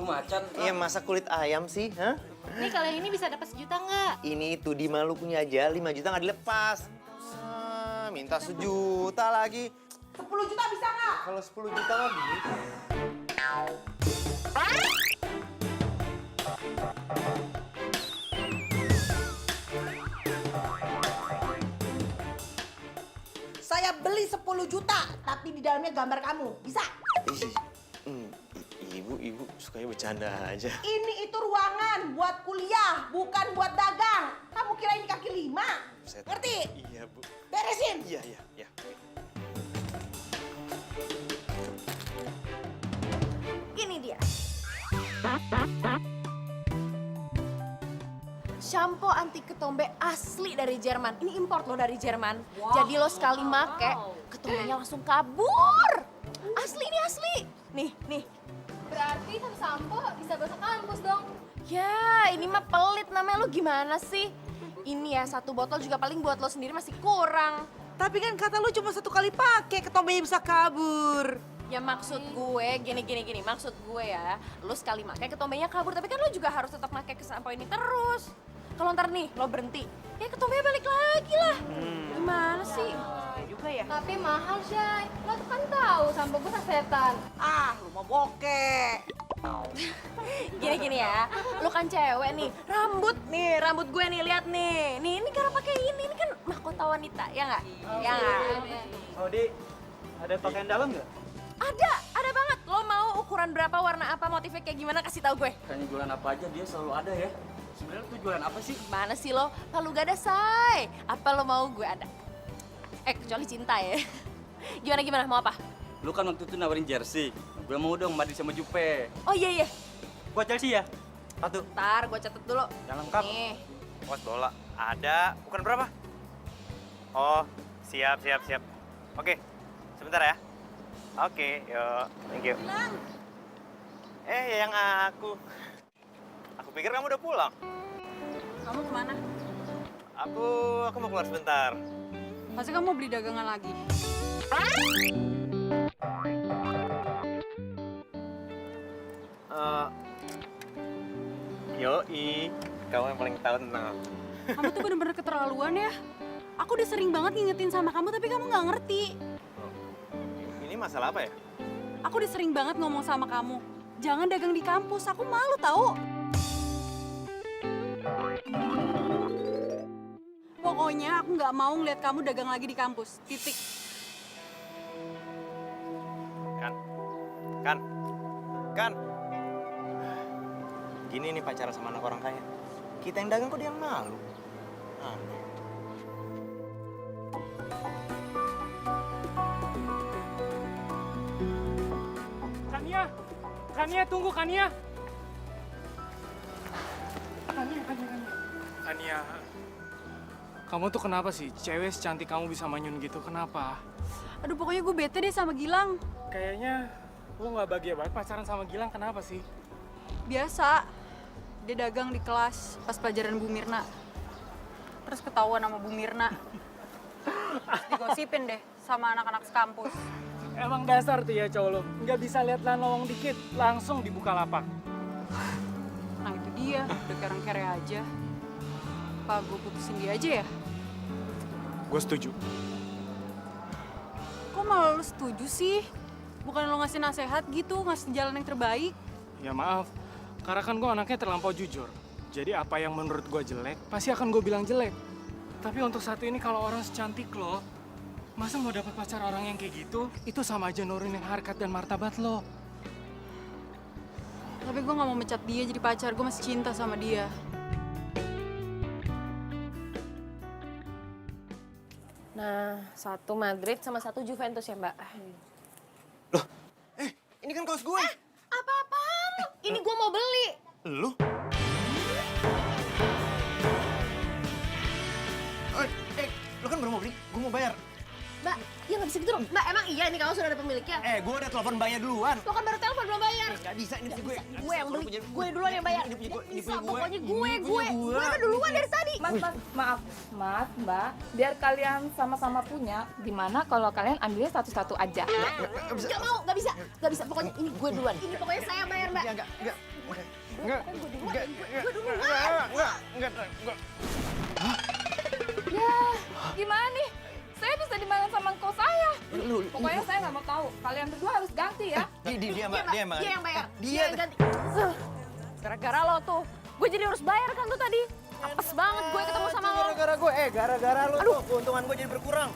macan. Iya, masa kulit ayam sih, hah? Nih kalau yang ini bisa dapat 1 juta nggak? Ini itu di Malukunya aja 5 juta nggak dilepas. Minta 1 juta lagi. 10 juta bisa nggak? Kalau 10 juta mah bisa. Saya beli 10 juta, tapi di dalamnya gambar kamu. Bisa? Ibu sukanya bercanda aja. Ini itu ruangan buat kuliah, bukan buat dagang. Kamu kira ini kaki 5? Ngerti? Iya, Bu. Beresin. Iya. Ini dia. Shampoo anti ketombe asli dari Jerman. Ini import lo dari Jerman. Jadi lo sekali make, ketombenya langsung kabur. Asli ini asli. Nih. Berarti satu sampo bisa gosok kampus dong. Ya, ini mah pelit namanya. Lo gimana sih? Ini ya, 1 botol juga paling buat lo sendiri masih kurang. Tapi kan kata lu cuma 1 kali pakai, ketombenya bisa kabur. Ya maksud gue, gini. Maksud gue ya, lo sekali make ketombenya kabur. Tapi kan lo juga harus tetap make ke sampo ini terus. Kalau ntar nih, lo berhenti, ya ketombenya balik lagi lah. Gimana sih? Juga ya? Tapi mahal, Shay. Lo tuh kan tahu sampo gue sasetan. Ah, lu mau bokeh. Gini ya, lo kan cewek nih, rambut gue nih, lihat nih. Nih, ini karena pakai ini kan mahkota wanita, ya nggak? Ya nggak? Saudi, ada pakaian dalam nggak? Ada banget. Lo mau ukuran berapa, warna apa, motifnya kayak gimana, kasih tahu gue. Kayaknya jualan apa aja dia selalu ada ya. Sebenarnya tuh jualan apa sih? Mana sih lo? Palu gak ada, say. Apa lo mau, gue ada. Kecuali cinta ya. Gimana, mau apa? Lu kan waktu itu nawarin jersey. Gue mau dong Madrid sama Jupe. Oh iya. Gua Chelsea ya? Satu. Ntar gue catet dulu. Yang lengkap. Nih. Buat bola. Ada. Bukan berapa? Oh, siap. Oke, sebentar ya. Oke, yuk. Thank you. Yang aku. Aku pikir kamu udah pulang. Kamu kemana? Aku mau keluar sebentar. Pasti kamu beli dagangan lagi. Yoi, kamu yang paling tahu tentang aku. Kamu tuh bener-bener keterlaluan ya. Aku udah sering banget ngingetin sama kamu, tapi kamu nggak ngerti. Ini masalah apa ya? Aku udah sering banget ngomong sama kamu. Jangan dagang di kampus, aku malu tahu. Pokoknya aku nggak mau ngeliat kamu dagang lagi di kampus. Titik. Kan. Gini nih pacaran sama anak orang kaya. Kita yang dagang kok dia yang malu. Aneh. Kania, tunggu Kania. Kania, kamu tuh kenapa sih? Cewek secantik kamu bisa manyun gitu, kenapa? Aduh, pokoknya gue bete deh sama Gilang. Kayaknya lo nggak bahagia banget pacaran sama Gilang, kenapa sih? Biasa, dia dagang di kelas pas pelajaran Bu Mirna. Terus ketahuan sama Bu Mirna. Terus digosipin deh sama anak-anak sekampus. Emang dasar tuh ya cowok lo, nggak bisa lihat lowong dikit, langsung dibuka lapak. Nah itu dia, udah kayak orang kere aja. Apa gue putusin dia aja ya? Gue setuju. Kok malah lu setuju sih? Bukan lo ngasih nasehat gitu, ngasih jalan yang terbaik? Ya maaf, karena kan gue anaknya terlampau jujur. Jadi apa yang menurut gue jelek, pasti akan gue bilang jelek. Tapi untuk satu ini kalau orang secantik lo, masa mau dapat pacar orang yang kayak gitu, itu sama aja nurunin harkat dan martabat lo. Tapi gue gak mau mecat dia jadi pacar, gue masih cinta sama dia. Nah, 1 Madrid sama 1 Juventus ya, Mbak? Loh, ini kan kaos gue. Apa-apaan lu? Ini gue mau beli. Lu? Lu kan baru mau beli, gue mau bayar. Mbak, ya nggak bisa gitu dong. Mbak, emang iya ini kamu sudah ada pemiliknya? Gue udah telepon bayar duluan. Lo kan baru telepon belum bayar. Gak bisa, ini punya gue. Gue yang beli, gue duluan yang bayar. Ini punya gue, ini Bisa, punya gue. pokoknya gue. Ini punya Gue udah duluan dari tadi. Maaf, Mbak. Biar kalian sama-sama punya, gimana kalau kalian ambilnya satu-satu aja? Gak mau, gak bisa. Pokoknya ini gue duluan. Ini pokoknya saya bayar, Mbak. Enggak. Ya, gimana nih? Saya bisa dimarahin sama engkau saya. Pokoknya saya nggak mau tahu. Kalian berdua harus ganti ya. Dia mbak. Dia yang bayar. Dia yang ganti. Gara-gara lo tuh, gue jadi harus bayar kan tuh tadi. Apes banget gue ketemu sama lo. gara-gara gue, gara-gara lo tuh keuntungan gue jadi berkurang.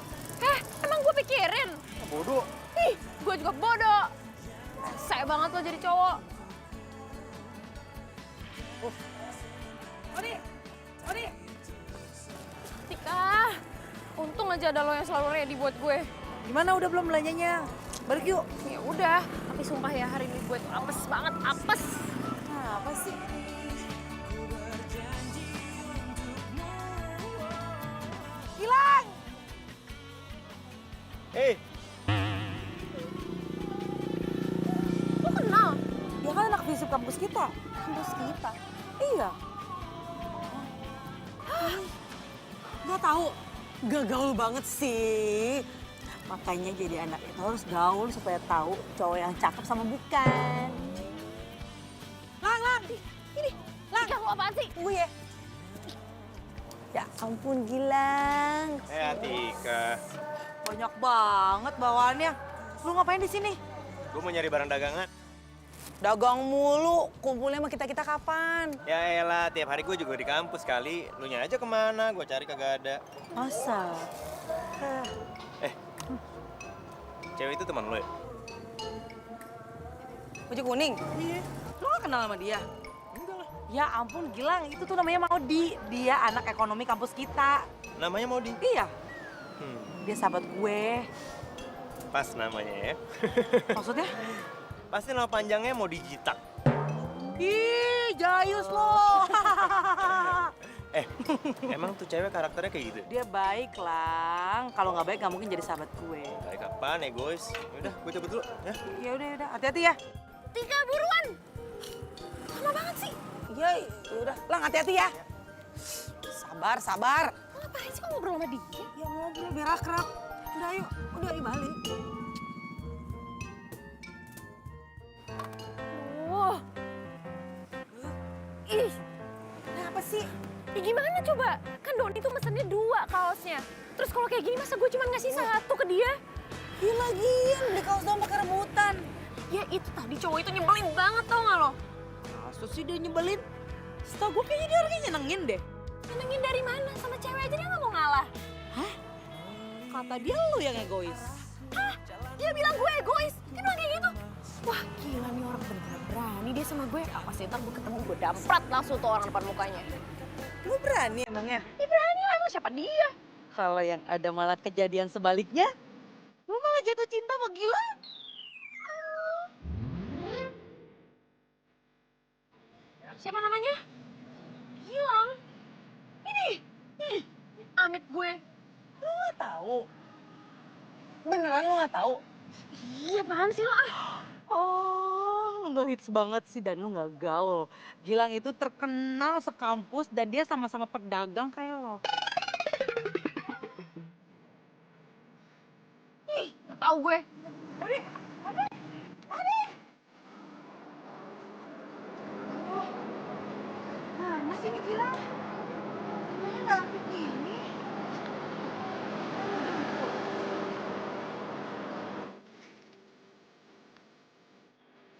Emang gue pikirin? Bodoh. Ih, gue juga bodoh. Saya banget lo jadi cowok. Odi, Tika, untung aja ada lo yang selalu ready buat gue. Gimana udah belum belanjanya? Balik yuk. Ya udah, tapi sumpah ya hari ini gue tuh apes banget, apes. Apa sih? Hilang. Lo kenal? Dia kan anak visip kampus kita. Kampus kita. Iya. Nggak tahu. Gak gaul banget sih. Makanya jadi anak itu harus gaul supaya tahu cowok yang cakep sama bukan. Lang. Ini. Lang. Tika, lo apaan sih? Gue ya. Ya ampun Gilang. Atika. Banyak banget bawaannya. Lu ngapain di sini? Gue mau nyari barang dagangan. Dagang mulu. Kumpulnya sama kita-kita kapan? Ya elah, tiap hari gue juga di kampus kali. Lu nya aja kemana, gue cari kagak ada. Masa? Cewek itu teman lo ya? Baju kuning? Iya. Lu gak kenal sama dia? Enggak lah. Ya ampun Gilang, itu tuh namanya Maudi. Dia anak ekonomi kampus kita. Namanya Modi? Iya. Dia sahabat gue. Pas namanya ya. Maksudnya? Pasti nama panjangnya Modi Jitak. Ih, jayus lo. Emang tuh cewek karakternya kayak gitu? Dia baik, Lang. Kalau nggak baik nggak mungkin jadi sahabat gue. Baik apaan, egois? Yaudah, gue cabut dulu ya. Ya udah. Hati-hati ya. Tika, buruan. Lama banget sih. Iya, udah. Lang, hati-hati ya. Sabar. Lo ngapain sih kok ngobrol sama dia? Ya ngobrol biar akrab. Udah ayo balik. Wah. Ih, Kenapa sih? ya gimana coba? Kan Doni tuh mesennya 2 kaosnya. Terus kalau kayak gini masa gue cuma ngasih 1 ke dia? Iya lagian, di kaos doang pakai rebutan. Ya itu tadi cowok itu nyebelin banget tau gak lo? Maksud sih dia nyebelin? Setahu gue kayaknya dia orangnya nyenengin deh. Nyenengin dari mana? Sama cewek aja dia gak mau ngalah. Kata dia lu yang egois. Hah? Dia bilang gue egois? Dia bilang kayak gitu? Wah gila nih orang bener-bener berani dia sama gue. Apa sih ntar gue ketemu gue damprat langsung tuh orang depan mukanya. Lu berani emangnya? Ya berani lah, emang siapa dia? Kalau yang ada malah kejadian sebaliknya, lu malah jatuh cinta sama Gilang. Siapa namanya? Gilang. Ini. Amit gue. Lu gak tahu? Beneran lu gak tahu? Iya apaan sih lo? Oh, lu hits banget sih dan lu gak gaul. Gilang itu terkenal sekampus dan dia sama-sama pedagang kayak lo. Gak tau gue. Mana sih ini Gilang? Gimana gak aktif gini?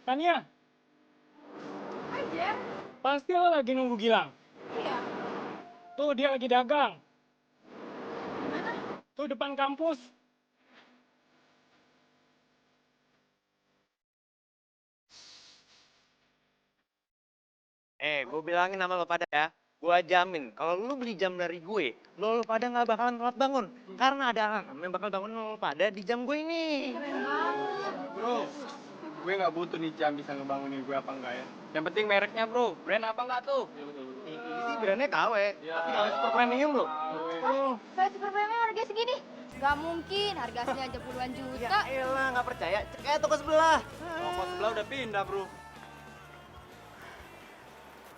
Tania, aja. pasti lo lagi nunggu Gilang. Iya. Tuh dia lagi dagang. Tuh depan kampus. Gue bilangin sama lo pada ya. Gue jamin, kalau lu beli jam dari gue, lo pada nggak bakalan telat bangun. Karena ada alarm yang bakal bangun lo pada di jam gue ini. Bro, gue nggak butuh nih jam bisa ngebangunin gue apa enggak ya. Yang penting mereknya bro, brand apa enggak tuh? Ini sih brandnya KW, tapi KW super premium lo. Kayak super premium harga segini? Gak mungkin, harga aslinya aja puluhan juta. Ya elah, nggak percaya. Cek aja toko sebelah. Toko sebelah udah pindah, bro.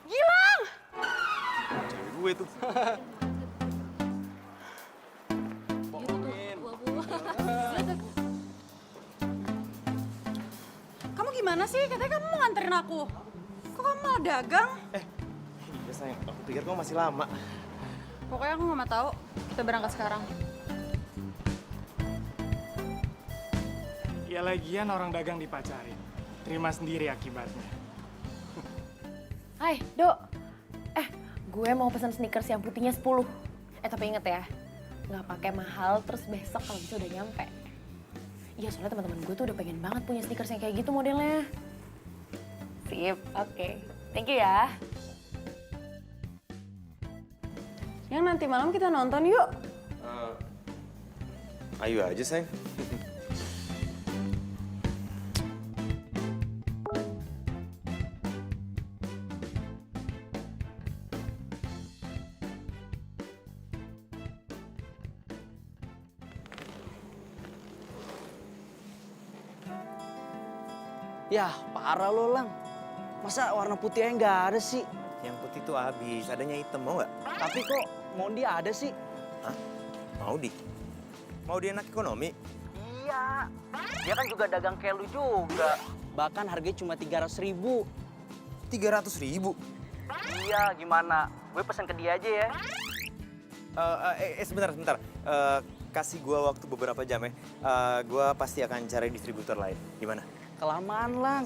Gilang! Cewek gue tuh. Kamu gimana sih? Katanya kamu mau nganterin aku. Kok kamu malah dagang? Iya sayang, aku pikir kamu masih lama. Pokoknya aku nggak mau tahu. Kita berangkat sekarang. Ya lagian orang dagang dipacarin. Terima sendiri akibatnya. Hai, Dok. Gue mau pesan sneakers yang putihnya 10. Tapi inget ya, nggak pakai mahal, terus besok kalau bisa udah nyampe. Iya, soalnya teman-teman gue tuh udah pengen banget punya sneakers yang kayak gitu modelnya. Sip, oke. Thank you ya. Yang nanti malam kita nonton yuk. Ayo aja sayang. Yah, parah lo, Lang. Masa warna putihnya nggak ada sih? Yang putih tuh habis, adanya hitam, mau nggak? Tapi kok Mondi ada sih? Hah? Maudi? Maudi anak ekonomi? Iya. Dia kan juga dagang kayak lu juga. Bahkan harganya cuma 300.000. 300.000? Iya, gimana? Gue pesen ke dia aja ya. Sebentar. Kasih gua waktu beberapa jam ya. Gua pasti akan cari distributor lain. Gimana? Kelamaan, Lang.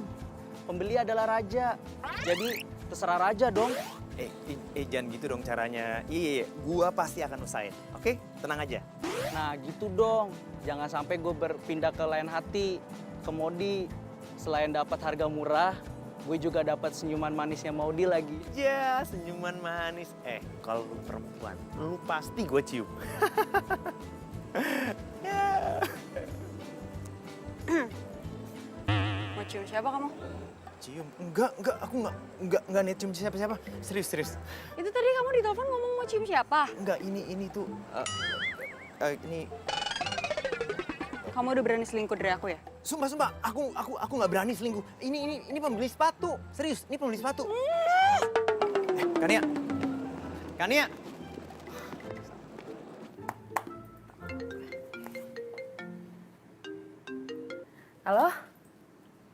Pembeli adalah raja. Jadi terserah raja dong. Jangan gitu dong caranya. Iya, gua pasti akan usahain. Oke? Tenang aja. Nah, gitu dong. Jangan sampai gue berpindah ke lain hati, ke Modi. Selain dapat harga murah, gue juga dapat senyuman manisnya Modi lagi. Ya, senyuman manis. Kalau lu perempuan, lu pasti gue cium. Ya. Mau cium siapa kamu? Cium? Enggak, aku enggak niat cium siapa-siapa. Serius. Itu tadi kamu di telepon ngomong mau cium siapa? Enggak, ini tuh ini Kamu udah berani selingkuh dari aku ya? sumpah, aku nggak berani selingkuh. Ini pembeli sepatu. Serius, ini pembeli sepatu. Kania. Halo?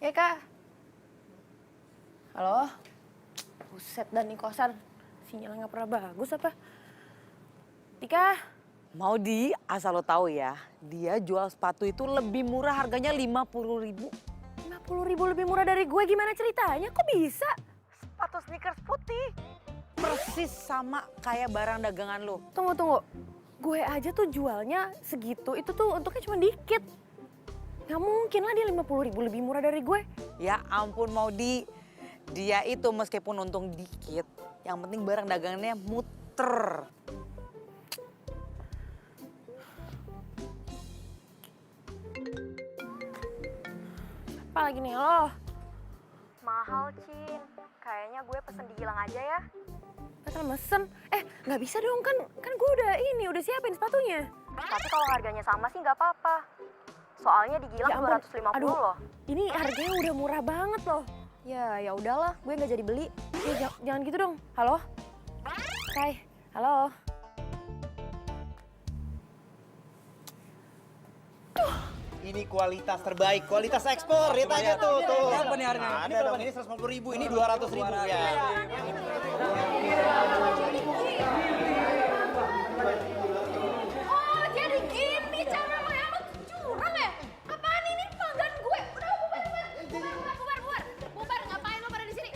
Ya, Kak. Halo? Buset, dan nih kosan. Sinyalnya nggak pernah bagus apa? Tika? Maudi, asal lo tahu ya, dia jual sepatu itu lebih murah, harganya 50.000. 50.000 lebih murah dari gue, gimana ceritanya? Kok bisa? Sepatu sneakers putih. Persis sama kayak barang dagangan lo. Tunggu. Gue aja tuh jualnya segitu, itu tuh untuknya cuma dikit. Gak mungkin lah dia 50.000 lebih murah dari gue. Ya ampun Maudi, dia itu meskipun untung dikit, yang penting barang dagangannya muter. Apa lagi nih lo? Mahal, Cin. Kayaknya gue pesen di Gilang aja ya. Kan mesen. Nggak bisa dong, kan gue udah siapin sepatunya. Tapi kalau harganya sama sih nggak apa-apa. Soalnya di Gilang Ya ampun, 250 aduh. loh. Ini harganya udah murah banget loh. Ya udahlah, gue nggak jadi beli. Ya jangan gitu dong. Halo? Kai, halo? Ini kualitas terbaik, kualitas ekspor. Lihat aja tuh. Berapa nih harganya? Ada dong, ini 150.000, ini 200.000 ya. Oh, jadi gini cara lo yang curang ya? Apaan ini pelanggan gue? Udah bubar. Ngapain lo pada di sini?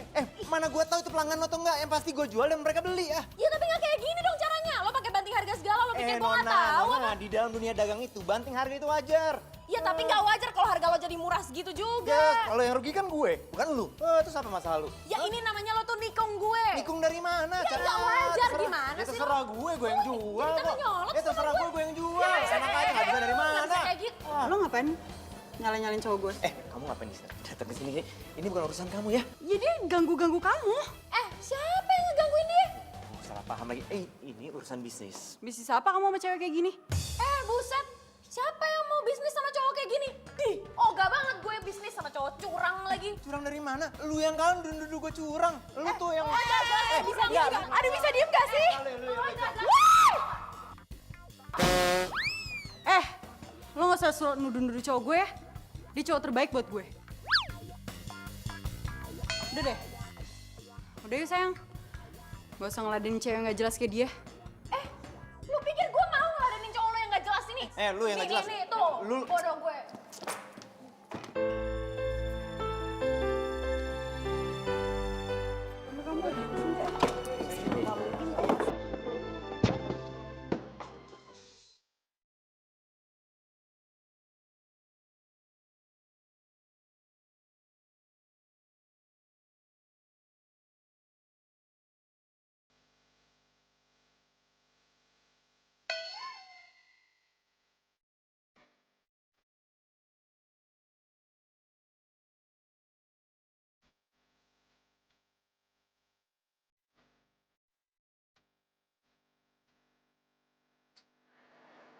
Mana gua tahu itu pelanggan lo atau enggak? Yang pasti gue jual dan mereka beli ya. Ya tapi nggak kayak gini dong caranya. Lo pakai banting harga segala, lo pikir gue nggak tahu apa? Nona, di dalam dunia dagang itu banting harga itu wajar. Ya tapi nggak wajar kalau harga lo jadi murah segitu juga. Ya, kalau yang rugi kan gue, bukan lu. Terus apa masalah lu? Ya ini namanya lo tuh nikung gue. Nikung dari mana? Ya nggak wajar, gimana Ya sih terserah gue yang jual Kita kok. nyolot Ya terserah sama gue yang jual. Enak aja, nggak bisa dari Nggak mana. bisa kayak gitu. Lo ngapain? Nyalain cowok gue? Kamu ngapain datang ke sini? Ini bukan urusan kamu ya. Ya dia ganggu-ganggu kamu. Siapa yang ngegangguin dia? Salah paham lagi. Ini urusan bisnis. Bisnis apa kamu sama cewek kayak gini? Buset. Siapa yang mau bisnis sama cowok kayak gini? Ogah banget gue bisnis sama cowok curang lagi. Curang dari mana? Lu yang kan duduk gue curang. Lu tuh yang... Bisa diem gak? Aduh bisa diem gak sih? Lo gak usah suruh nuduh-nuduh cowok gue ya. Dia cowok terbaik buat gue. Udah deh. Udah yuk sayang. Gak usah ngeladenin cewek gak jelas kayak dia. Lu pikir gue mau ngeladenin cowok lo yang gak jelas ini? Lu yang nggak jelas. Nih, tuh. Lu- Bodoh gue.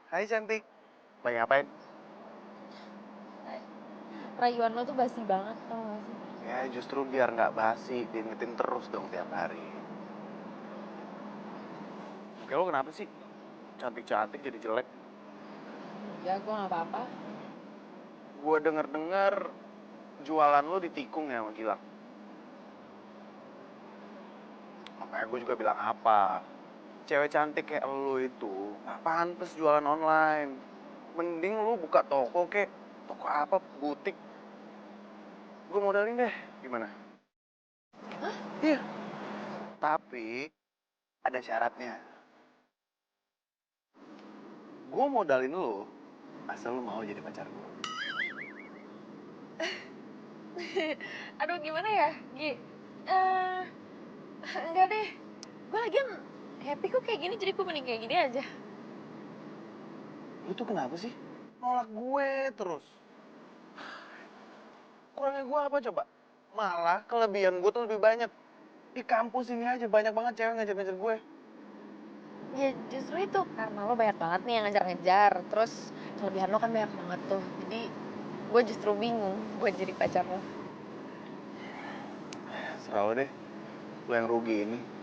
Hai cantik, lagi ngapain? Rayuan lo tuh basi banget tau gak sih? Ya justru biar nggak basi, diingetin terus dong tiap hari. Oke lo kenapa sih? Cantik-cantik jadi jelek. Ya gue gak apa-apa. Gue denger-dengar jualan lo ditikung ya sama Gilang. Makanya gue juga bilang apa? Cewek cantik kayak lo itu nggak pantas jualan online. Mending lo buka toko kek. Toko apa? Butik. Gue modalin deh. Gimana? Hah? Iya. Tapi ada syaratnya. Gue modalin lo asal lo mau jadi pacar gue. Aduh gimana ya, Gi? Enggak deh. Gue lagian happy kok kayak gini, jadi gue mending kayak gini aja. Lu tuh kenapa sih? Nolak gue terus. Kurangnya gue apa coba? Malah kelebihan gue tuh lebih banyak. Di kampus ini aja banyak banget cewek ngejar-ngejar gue. Ya justru itu, karena lo banyak banget nih yang ngejar-ngejar. Terus kelebihan lo kan banyak banget tuh. Jadi gue justru bingung buat jadi pacar lo. Serah lo deh. Lu yang rugi ini.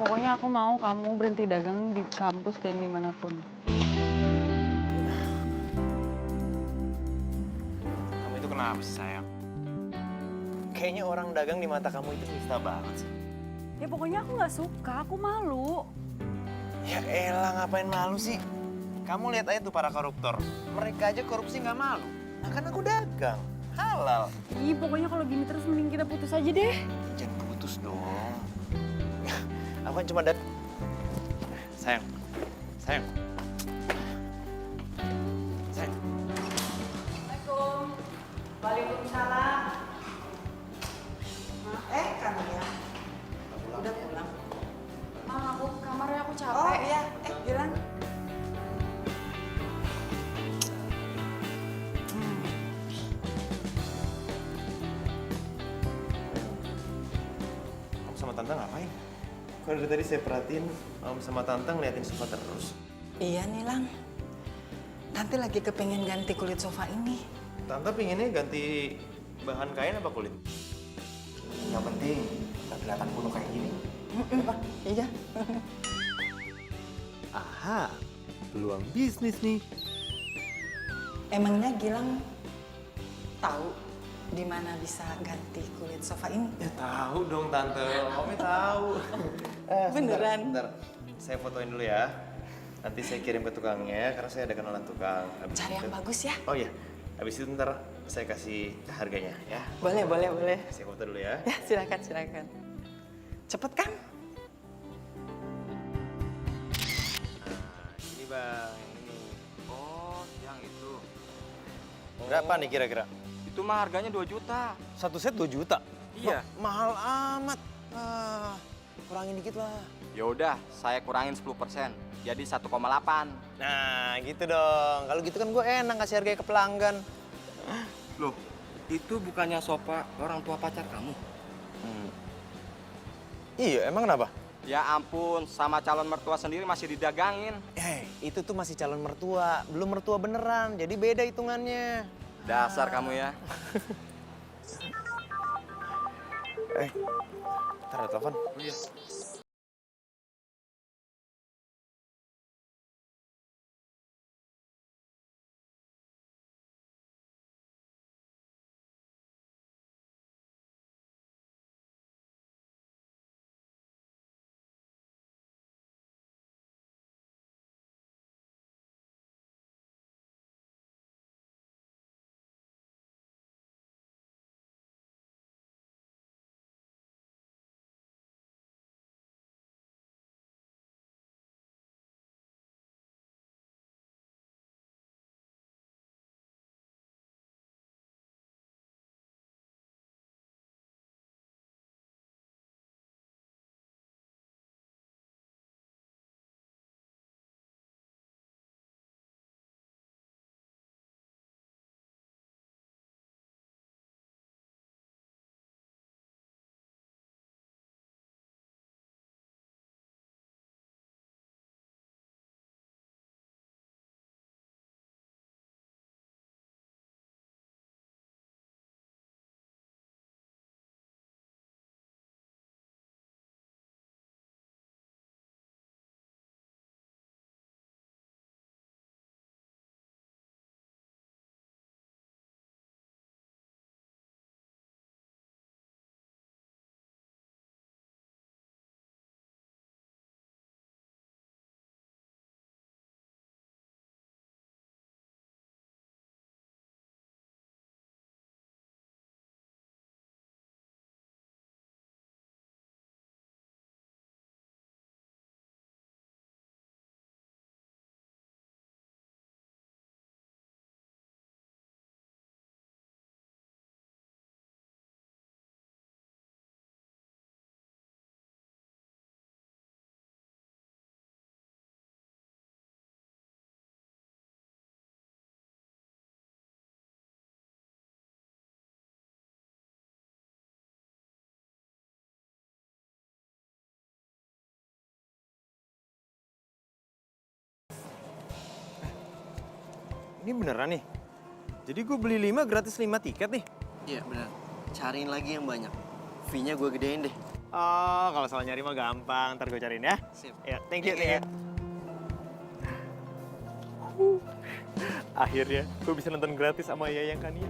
Pokoknya aku mau kamu berhenti dagang di kampus dan dimanapun. Kamu itu kenapa sih sayang? Kayaknya orang dagang di mata kamu itu nista banget sih. Ya pokoknya aku nggak suka, aku malu. Ya elah, ngapain malu sih? Kamu lihat aja tuh para koruptor. Mereka aja korupsi nggak malu. Nah kan aku dagang, halal. Ih, pokoknya kalau gini terus mending kita putus aja deh. Jangan putus dong. Aku kan cuma sayang, sayang. Sayang. Assalamualaikum. Waalaikumsalam. Kamila. Udah pulang? Aku kamarnya aku capek. Oh iya, Gilang. Kamu sama Tante ngapain? Kok dari tadi saya perhatiin Om sama Tante ngeliatin sofa terus. Iya nih Lang, Tante lagi kepengen ganti kulit sofa ini. Tante pinginnya ganti bahan kain apa kulit? Yang penting nggak kelihatan kuno kayak gini. Iya. Aha, peluang bisnis nih. Emangnya Gilang tahu di mana bisa ganti kulit sofa ini? Ya tahu dong Tante, Omi tahu. Beneran? Bentar, saya fotoin dulu ya. Nanti saya kirim ke tukangnya karena saya ada kenalan tukang. Cari yang bagus ya. Oh iya, habis itu ntar saya kasih harganya ya. Boleh, boleh, boleh. Saya foto dulu ya. Ya, silakan, silakan. Cepet kan? Ini bang, yang ini. Oh, yang itu. Berapa nih kira-kira? Itu mah harganya 2 juta. Satu set 2 juta? Iya. Mahal amat. Kurangin dikit lah. Ya udah, saya kurangin 10%. Jadi 1,8. Nah, gitu dong. Kalau gitu kan gue enak kasih harga ke pelanggan. Loh, itu bukannya sofa orang tua pacar kamu? Iya, emang kenapa? Ya ampun, sama calon mertua sendiri masih didagangin. Itu tuh masih calon mertua, belum mertua beneran. Jadi beda hitungannya. Dasar kamu ya. Ntar ada telepon. Oh iya. Ini beneran nih? Jadi gue beli 5 gratis 5 tiket nih? Iya benar. Cariin lagi yang banyak. Fee-nya gue gedein deh. Oh, kalau soal nyari mah gampang. Ntar gue cariin ya. Sip. Ya, thank you, thank you. Akhirnya gue bisa nonton gratis sama Yayang Kania.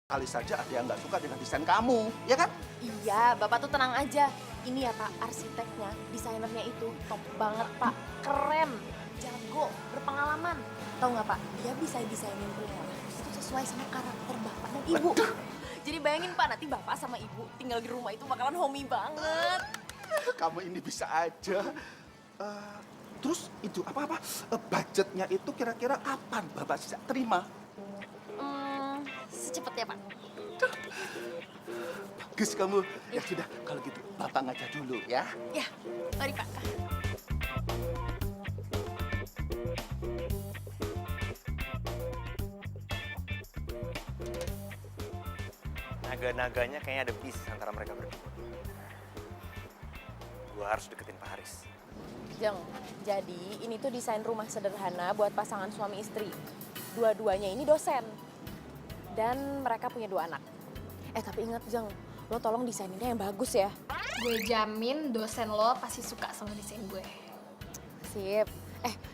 Kali saja ada yang nggak suka dengan desain kamu, ya kan? Iya, Bapak tuh tenang aja. Ini ya Pak, arsiteknya, desainernya itu top banget Pak. Keren, jago, berpengalaman. Tahu nggak Pak, dia bisa desainin rumah itu sesuai sama karakter Bapak dan Ibu. Jadi bayangin Pak, nanti Bapak sama Ibu tinggal di rumah itu bakalan homey banget. Kamu ini bisa aja. Terus itu apa-apa? Budgetnya itu kira-kira kapan Bapak bisa terima? Secepatnya Pak. Bagus kamu. Ya sudah, kalau gitu Bapak ngajar dulu ya. Ya, mari Pak. Naga-naganya kayaknya ada bis antara mereka berdua. Gua harus deketin Pak Haris. Jeng, jadi ini tuh desain rumah sederhana buat pasangan suami istri. Dua-duanya ini dosen. Dan mereka punya 2 anak. Tapi ingat Jeng, lo tolong desaininnya yang bagus ya. Gue jamin dosen lo pasti suka sama desain gue. Sip.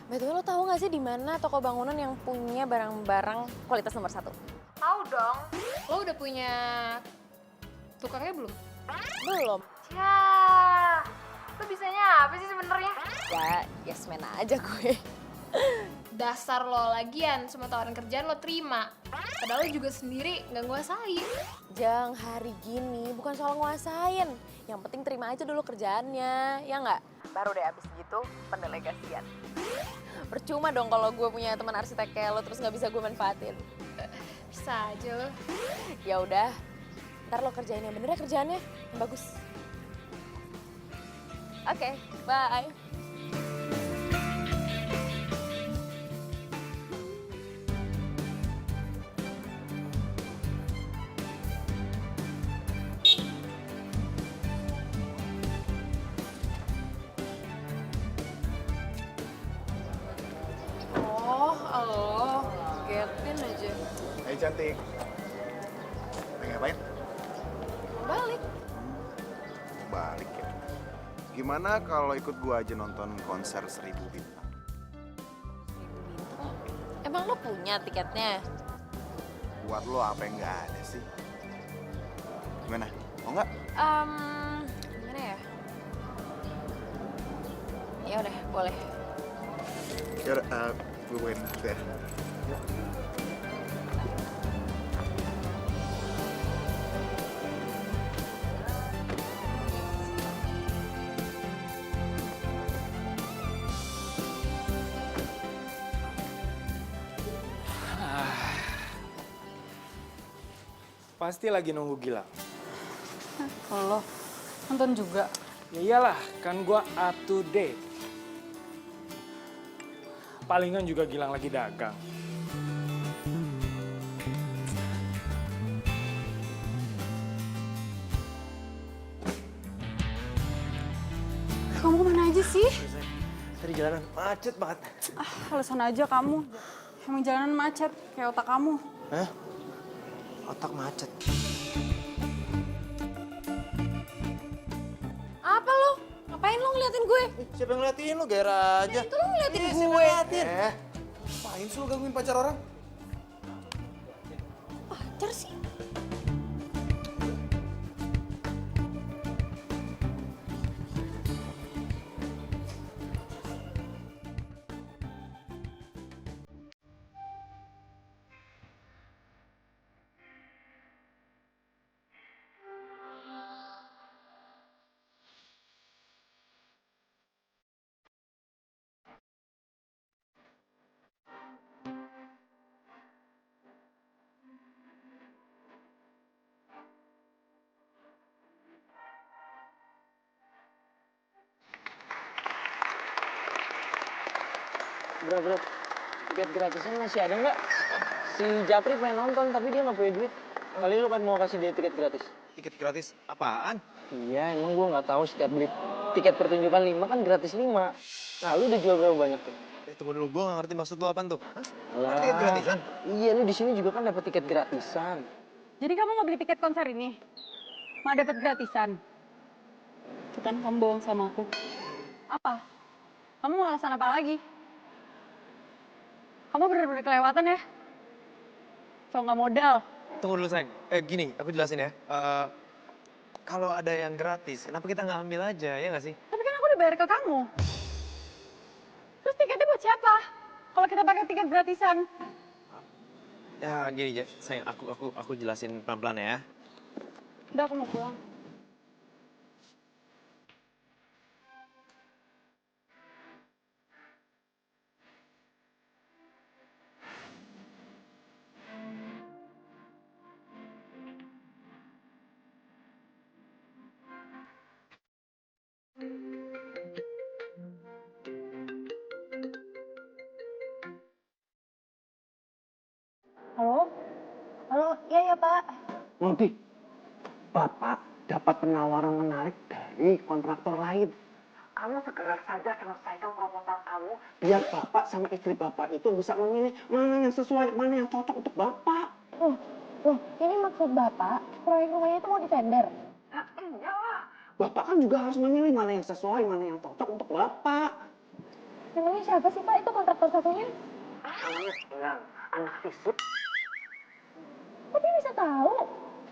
Betul lo tahu nggak sih di mana toko bangunan yang punya barang-barang kualitas nomor 1? Tahu dong. Lo udah punya tukarnya belum? Belum. Ya, lo bisanya apa sih sebenarnya? Ya, yes man aja gue. Dasar lo lagian, semua tawaran kerjaan lo terima. Padahal lo juga sendiri nggak nguasain. Jang, hari gini bukan soal nguasain. Yang penting terima aja dulu kerjaannya, ya nggak? Baru deh abis gitu pendelegasian. Percuma dong kalau gue punya teman arsitek kayak lo terus nggak bisa gue manfaatin. Bisa aja lo. Ya udah, ntar lo kerjain yang bener ya kerjaannya, yang bagus. Oke, bye. Getin aja. Hai cantik. Lagi ngapain? Balik. Balik ya. Gimana kalau ikut gua aja nonton konser 1000 bintang? Emang lo punya tiketnya? Buat lo apa yang nggak ada sih? Gimana? Mau nggak? Gimana ya? Ya udah, boleh. Yaudah, gue bukain deh. Pasti lagi nunggu Gilang. Lo nonton juga? Ya iyalah, kan gua up to date. Palingan juga Gilang lagi dagang. Kamu kemana aja sih? Tadi jalanan macet banget. Alasan aja kamu. Emang jalanan macet, kayak otak kamu. Hah? Otak macet. Apa lo? Ngapain lo ngeliatin gue? Siapa yang ngeliatin lu? Gairah aja. Itu lo ngeliatin gue. Siapa yang ngeliatin? Ngapain sih lu gangguin pacar orang? Pacar sih. Bro, tiket gratisnya masih ada nggak? Si Japri pengen nonton, tapi dia nggak punya duit. Kali lu kan mau kasih dia tiket gratis. Tiket gratis? Apaan? Iya, emang gua nggak tahu setiap beli tiket pertunjukan 5 kan gratis 5. Nah, lu udah jual berapa banyak tuh? Tunggu dulu, gua nggak ngerti maksud lu apaan tuh. Alah. Tiket gratisan? Iya, lu di sini juga kan dapat tiket gratisan. Jadi kamu nggak beli tiket konser ini? Mau dapat gratisan? Itu kan kamu bohong sama aku. Apa? Kamu mau alasan apa lagi? Kamu bener-bener kelewatan ya? So nggak modal. Tunggu dulu sayang. Gini, aku jelasin ya. Kalau ada yang gratis, kenapa kita nggak ambil aja, ya nggak sih? Tapi kan aku udah bayar ke kamu. Terus tiketnya buat siapa? Kalau kita pakai tiket gratisan. Ya gini aja, sayang. Aku jelasin pelan-pelan ya. Udah aku mau pulang. Halo? Halo, iya ya Pak. Modi, Bapak dapat penawaran menarik dari kontraktor lain. Kamu segera saja selesaikan proposal kamu, biar Bapak sama istri Bapak itu bisa memilih mana yang sesuai, mana yang cocok untuk Bapak. Loh, ini maksud Bapak, proyek rumahnya itu mau ditender? Iyalah, Bapak kan juga harus memilih mana yang sesuai, mana yang cocok untuk Bapak. Namanya siapa sih Pak itu kontraktor satunya? Namanya Sinan, anak fisik. Kok dia bisa tahu?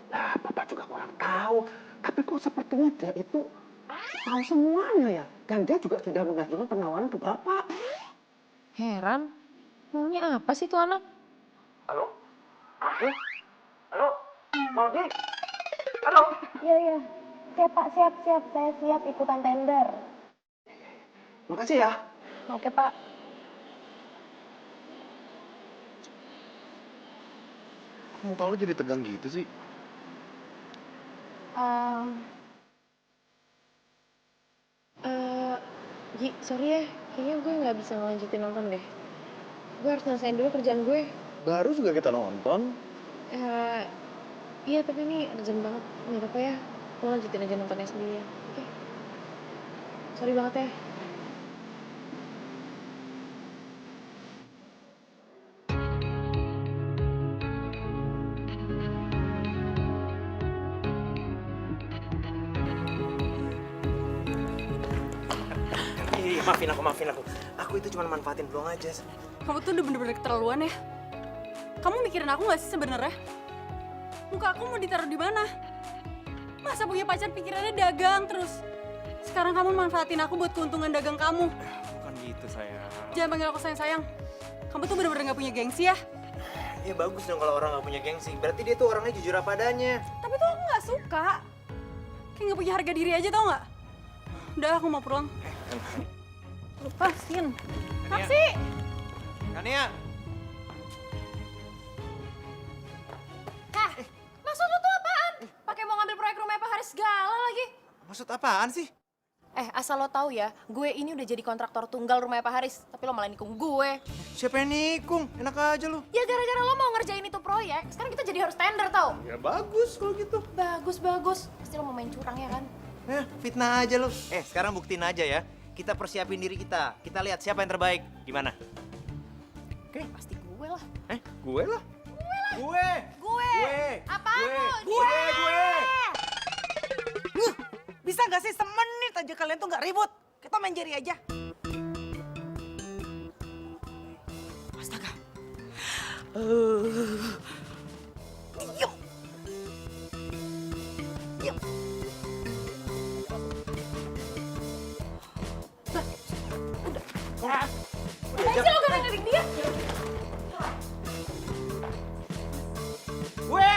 Nah, Bapak juga kurang tahu. Tapi kok sepertinya dia itu tahu semuanya ya. Dan dia juga sudah mengajukan penawaran ke Bapak. Heran, maunya apa sih tuh anak? Halo? Halo? Modi? Halo? Iya. Siap Pak, siap. Saya siap ikutan tender. Makasih ya. Oke Pak. Muka lu jadi tegang gitu sih. Ji, sorry ya. Kayaknya gue nggak bisa ngelanjutin nonton deh. Gue harus nyelesain dulu kerjaan gue. Baru juga kita nonton. Iya, tapi ini urgent banget. Nggak apa-apa ya. Lo lanjutin aja nontonnya sendiri ya. Oke. Sorry banget ya. Maafin aku. Aku itu cuma manfaatin peluang aja. Kamu tuh udah bener-bener keterlaluan ya. Kamu mikirin aku nggak sih sebenarnya? Muka aku mau ditaruh di mana? Masa punya pacar pikirannya dagang terus? Sekarang kamu manfaatin aku buat keuntungan dagang kamu. Bukan gitu, sayang. Jangan panggil aku sayang-sayang. Kamu tuh bener-bener nggak punya gengsi ya. Ya bagus dong kalau orang nggak punya gengsi. Berarti dia tuh orangnya jujur apa adanya. Tapi tuh aku nggak suka. Kayak nggak punya harga diri aja tau nggak? Udah, aku mau pulang. Lepasin. Taksi! Kania! Maksud lu tuh apaan? Pakai mau ngambil proyek rumah Pak Haris segala lagi. Maksud apaan sih? Asal lo tahu ya, gue ini udah jadi kontraktor tunggal rumah Pak Haris, tapi lo malah nikung gue. Siapa yang nikung? Enak aja lu. Ya gara-gara lo mau ngerjain itu proyek, sekarang kita jadi harus tender tau. Ya bagus kalau gitu. Bagus. Pasti lo mau main curang ya kan? Fitnah aja lu. Sekarang buktiin aja ya. Kita persiapin diri kita. Kita lihat siapa yang terbaik. Gimana? Oke. Pasti gue lah. Gue lah. Gue. Apaan lo? Gue. Bisa gak sih semenit aja kalian tuh gak ribut? Kita main jari aja. Astaga. Diam. Ngapain sih lo gak ngelirik dia? Gue!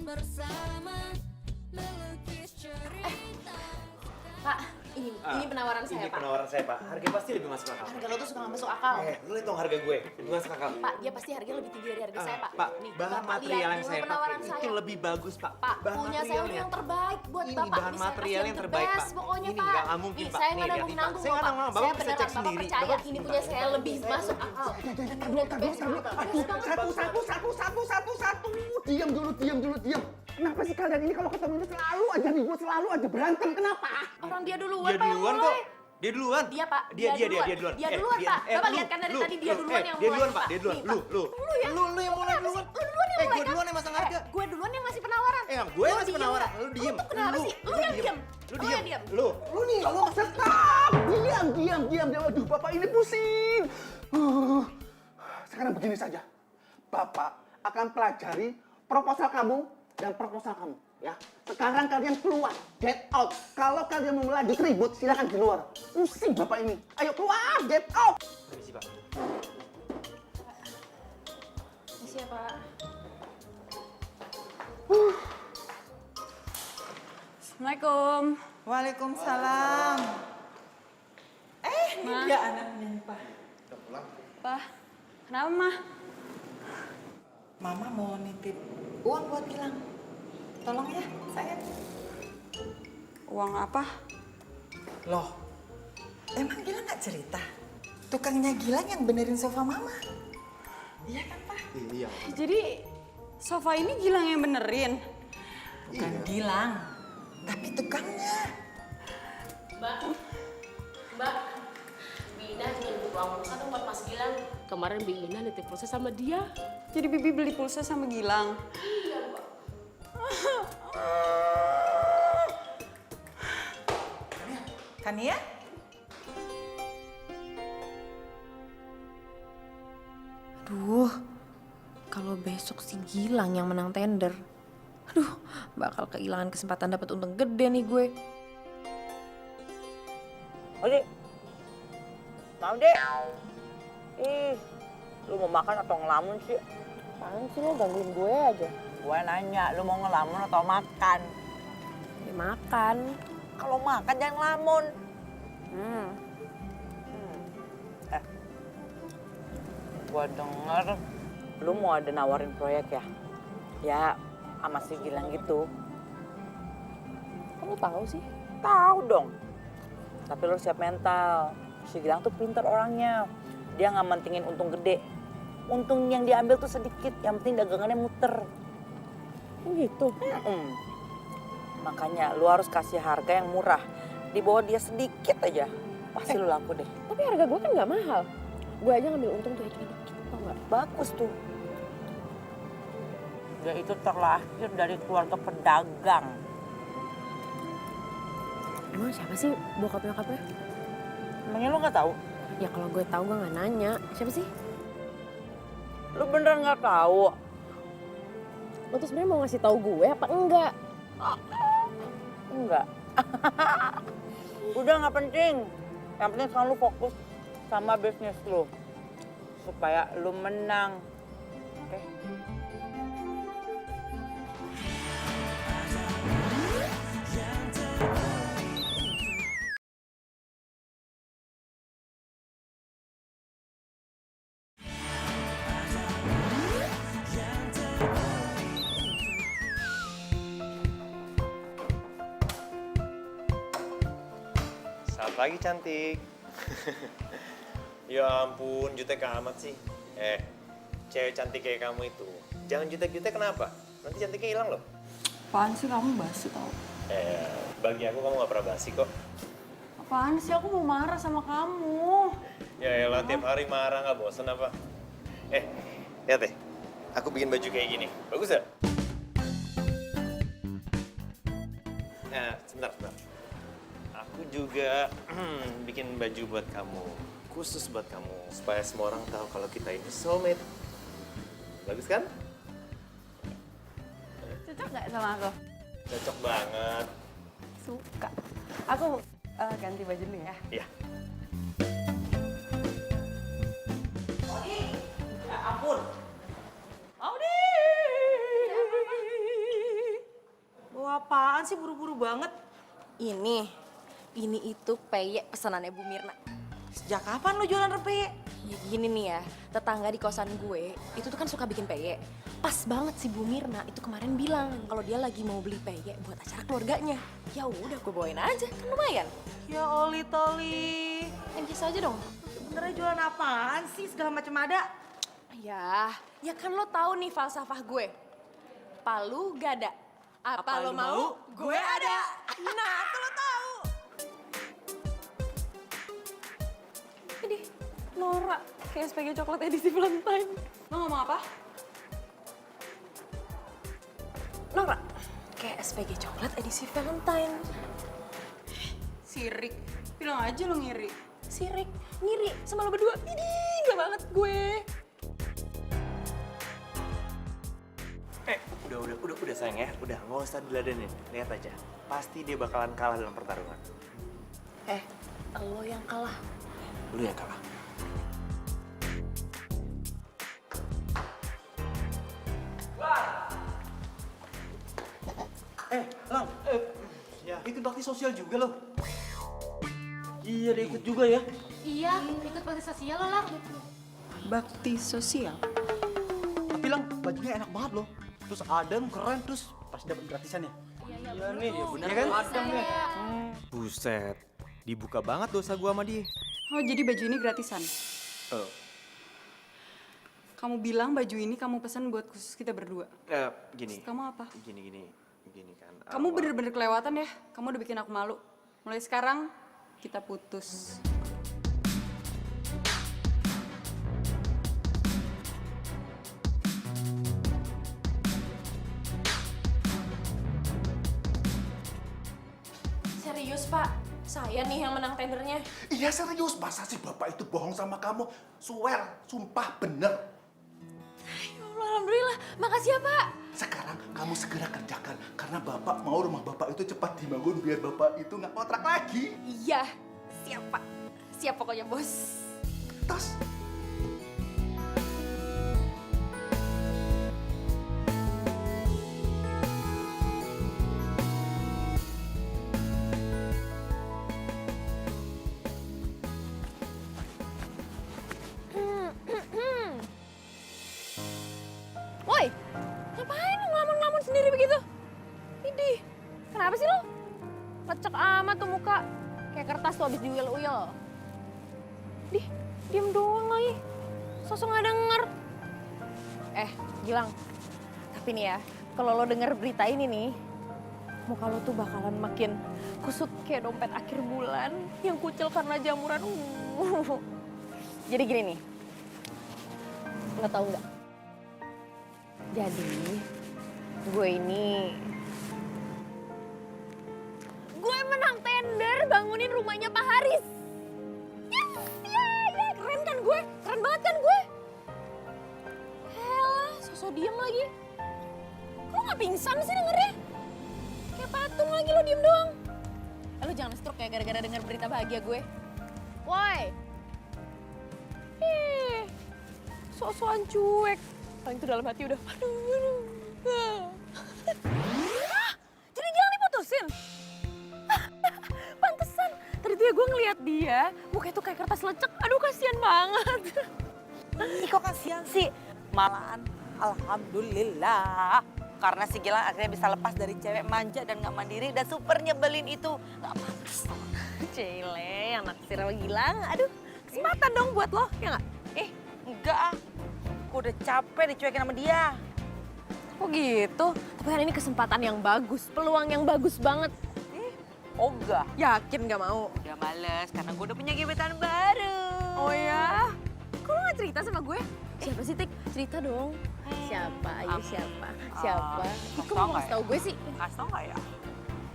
Pak, ini penawaran saya, Ini Pak. penawaran saya, Pak. Harga pasti lebih masuk akal. Harga lo tuh suka nggak masuk akal. Lu hitung harga gue, lebih masuk akal. Pak, dia pasti harganya lebih tinggi dari harga saya, Pak. Pak, Nih, bahan Bapak material lihat yang dulu saya penawaran pakai saya. itu lebih bagus, Pak. Pak, Bahan punya saya materialnya. yang terbaik buat Ini Bapak. bahan Ini saya material kasih yang terbaik, best Pak. Pokoknya, Ini Pak. nggak mungkin, Nih, Pak. saya Nih, nggak lihat, nanggung-nanggung Saya loh, nggak Pak. nanggung, Bapak Saya bisa beneran, cek Bapak sendiri. percaya. Bapak- Ini punya saya lebih masuk akal. Satu. Kenapa sih kalian ini kalau ketemu ini selalu aja ribut, selalu aja berantem? Kenapa? Orang dia duluan, Dia Pak, yang duluan mulai. kok. Dia duluan. Dia, Pak. Dia duluan. Dia duluan, Pak. Bapak lihat kan dari tadi dia duluan yang mulai, Dia duluan, Pak. Pak. Dia duluan. Nih, Lu ya. yang mulai duluan. Lu duluan yang mulai, Gue kan? duluan yang masang harga. Gue duluan yang ngasih penawaran. Gue yang Lu ngasih diem penawaran. nggak? Lu diem. Lu tuh kenapa sih? Lu yang diem. Lu Lu yang diem. Lu. Lu nih kalau stop. Diam. Aduh, Bapak ini pusing. Sekarang begini saja. Bapak akan pelajari proposal kamu dan proposal kamu. Ya, sekarang kalian keluar, get out. Kalau kalian mau lanjut ribut, silakan di luar. Pusing Bapak ini. Ayo keluar, get out. Permisi, Pak. Makasih ya, Pak. Assalamualaikum. Waalaikumsalam. Ini dia anaknya nih, Pak. Pak, kenapa, Mah? Mama mau nitip uang buat Gilang. Tolong ya, sayang. Uang apa? Loh, emang Gilang nggak cerita? Tukangnya Gilang yang benerin sofa Mama. Iya kan, Pak? Iya. Jadi, sofa ini Gilang yang benerin? Bukan Gilang, tapi tukangnya. Mbak, Bina nitip uang pulsa dong buat Mas Gilang. Kemarin Bina nitip pulsa sama dia. Jadi Bibi beli pulsa sama Gilang? Iya, Mbak. Kania? Aduh, kalau besok si Gilang yang menang tender, aduh, bakal kehilangan kesempatan dapat untung gede nih gue. Odi, mau deh. Ih, lu mau makan atau ngelamun sih? Apaan sih lo gangguin gue aja? Gue nanya, lu mau ngelamun atau makan? Ya makan. Kalau makan jangan ngelamun. Gue denger lu mau ada nawarin proyek ya? Ya, sama si Gilang gitu. Kamu tahu sih? Tahu dong. Tapi lu siap mental. Si Gilang tuh pintar orangnya. Dia nggak mentingin untung gede. Untung yang diambil tuh sedikit, yang penting dagangannya muter. Gitu. Makanya lu harus kasih harga yang murah. Di bawah dia sedikit aja, pasti lu laku deh. Tapi harga gue kan nggak mahal. Gue aja ngambil untung tuh cuma dikit, tau nggak? Bagus tuh. Dia itu terlahir dari keluarga pedagang. Emang siapa sih bokap-nyokapnya? Emangnya lu nggak tahu? Ya kalau gue tahu gue nggak nanya. Siapa sih? Lu beneran nggak tahu? Lo tuh sebenarnya mau ngasih tahu gue apa enggak? Enggak. Udah nggak penting. Yang penting sekarang lu fokus sama bisnis lu. Supaya lu menang. Oke? Selamat pagi cantik. Ya ampun, jutek amat sih. Cewek cantik kayak kamu itu, jangan jutek-jutek kenapa? Nanti cantiknya hilang loh. Apaan sih kamu basi tau? Bagi aku kamu gak pernah basi kok. Apaan sih aku mau marah sama kamu? Ya elah, tiap hari marah gak bosen apa? Lihat deh, aku bikin baju kayak gini. Bagus gak? Sebentar. Aku juga bikin baju buat kamu. Khusus buat kamu. Supaya semua orang tahu kalau kita ini soulmate. Bagus kan? Cocok gak sama aku? Cocok banget. Suka. Aku ganti baju dulu ya. Iya. Ya ampun. apaan sih buru-buru banget? Ini itu peyek pesanannya Bu Mirna. Sejak kapan lo jualan rempeyek? Ya gini nih ya, tetangga di kosan gue itu tuh kan suka bikin peyek. Pas banget si Bu Mirna itu kemarin bilang kalau dia lagi mau beli peyek buat acara keluarganya. Ya udah gue bawain aja, kan lumayan. Ya Oli Toli. Encis aja dong. Sebenernya jualan apaan sih? Segala macam ada. Ya kan lo tahu nih falsafah gue. Palu gada. Apa lo mau? Gue ada. Nah, tuh lo tahu. Ini Nora kayak SPG coklat edisi Valentine. Lo ngomong apa? Nora kayak SPG coklat edisi Valentine. Sirik. Bilang aja lo ngiri. Sirik, ngiri sama lo berdua. Ini gak banget gue. Udah sayang ya, udah nggak usah diladenin, lihat aja, pasti dia bakalan kalah dalam pertarungan. Lo yang kalah. Lu yang kalah. Lang, ikut bakti sosial juga lo? Iya, dia ikut juga ya. Iya, ikut bakti sosial lo, Lang. Bakti sosial? Tapi Lang, bajunya enak banget loh. Terus adem, keren, terus pasti dapat gratisan ya. Iya nih, bener kan? Adem nih. Buset, dibuka banget dosa gua sama dia. Oh, jadi baju ini gratisan? Kamu bilang baju ini kamu pesan buat khusus kita berdua? Gini. Kamu apa? Gini kan. Kamu bener-bener kelewatan ya. Kamu udah bikin aku malu. Mulai sekarang, kita putus. Serius Pak, saya nih yang menang tendernya. Iya serius, masa sih bapak itu bohong sama kamu? Swear, sumpah bener. Ya Allah, alhamdulillah. Makasih ya Pak. Sekarang kamu segera kerjakan, karena bapak mau rumah bapak itu cepat dibangun biar bapak itu nggak kontrak lagi. Iya, siap Pak. Siap pokoknya bos. Tas. Woi, ngapain lu ngelamun-ngelamun sendiri begitu? Idih, kenapa sih lo? Lecek amat tuh muka. Kayak kertas tuh abis diuyel-uyel. Dih, diem doang lagi. Sosok nggak denger. Gilang. Tapi nih ya, kalau lo denger berita ini nih, muka lo tuh bakalan makin kusut kayak dompet akhir bulan yang kucel karena jamuran. Jadi gini nih, nggak tahu nggak? Jadi, gue menang tender bangunin rumahnya Pak Haris. Yes, ya, keren kan gue? Keren banget kan gue? Helah, sosok diem lagi. Kok nggak pingsan sih dengernya? Kayak patung lagi lo diem doang. Lo jangan stroke ya gara-gara denger berita bahagia gue. Woi. Sok-sokan cuek. Paling tuh dalam hati udah, aduh. Jadi Gilang diputusin? Pantesan. Tadi tuh ya gue ngeliat dia, mukanya tuh kayak kertas lecek. Aduh kasihan banget. Ih kok kasihan sih? Malahan alhamdulillah. Karena si Gilang akhirnya bisa lepas dari cewek manja dan gak mandiri dan super nyebelin itu. Gak pantas. Cile, yang naksir sama Gilang. Aduh, kesempatan dong buat lo, ya nggak? Enggak ah. Gue udah capek dicuekin sama dia. Oh gitu? Tapi kan ini kesempatan yang bagus, peluang yang bagus banget. Ogah. Yakin gak mau? Udah males, karena gue udah punya gebetan baru. Oh ya? Kok lo gak cerita sama gue? Siapa sih, Tik? Cerita dong. Siapa? Ayo siapa? Siapa? Ih, kok mau kasih tau gue sih? Kasih tau gak ya?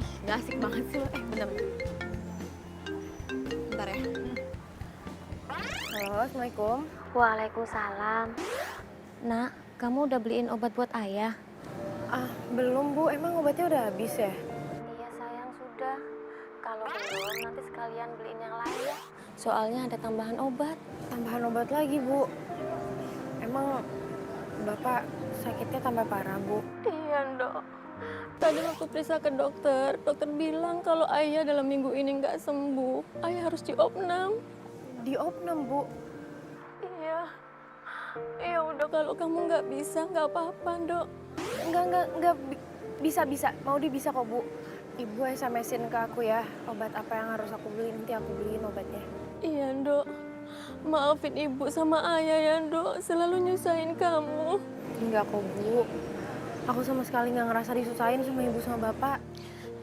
Ih, gak asik banget sih lo. Bentar. Bentar ya. Halo, Assalamualaikum. Waalaikumsalam. Nak, kamu udah beliin obat buat ayah? Belum Bu, emang obatnya udah habis ya? Iya sayang, sudah. Kalau belum, nanti sekalian beliin yang lain ya. Soalnya ada tambahan obat. Tambahan obat lagi Bu. Emang Bapak sakitnya tambah parah Bu? Iya, Dok. Tadi waktu periksa ke dokter bilang kalau Ayah dalam minggu ini nggak sembuh. Ayah harus diopnam. Diopnam, Bu? Iya. Ya udah kalau kamu nggak bisa, nggak apa-apa, Dok. Enggak, bisa. Maudi bisa kok, Bu. Ibu SMS-in ke aku ya, obat apa yang harus aku beli, nanti aku beliin obatnya. Iya, Dok. Maafin Ibu sama Ayah ya, Dok. Selalu nyusahin kamu. Enggak kok, Bu. Aku sama sekali nggak ngerasa disusahin sama ibu sama bapak.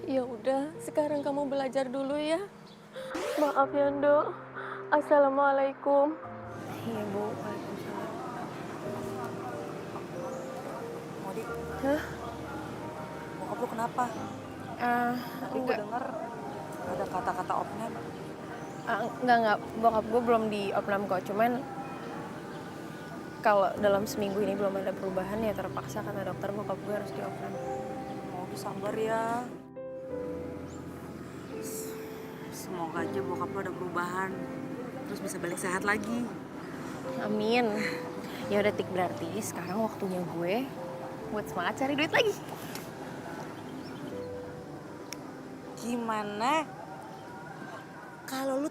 Ya udah, sekarang kamu belajar dulu ya. Maaf ya, Dok. Assalamualaikum. Iya, Bu. Waalaikumsalam. Modi, Hah? bokap lu kenapa? Tadi gue denger ada kata-kata opnam. Enggak. Bokap gue belum diopnam kok. Cuman kalau dalam seminggu ini belum ada perubahan ya terpaksa kata dokter bokap gue harus diopnam. Modi sabar ya. Semoga aja bokap lu ada perubahan. Terus bisa balik sehat lagi. Amin. Ya udah Tik, berarti sekarang waktunya gue buat semangat cari duit lagi. Gimana kalau lu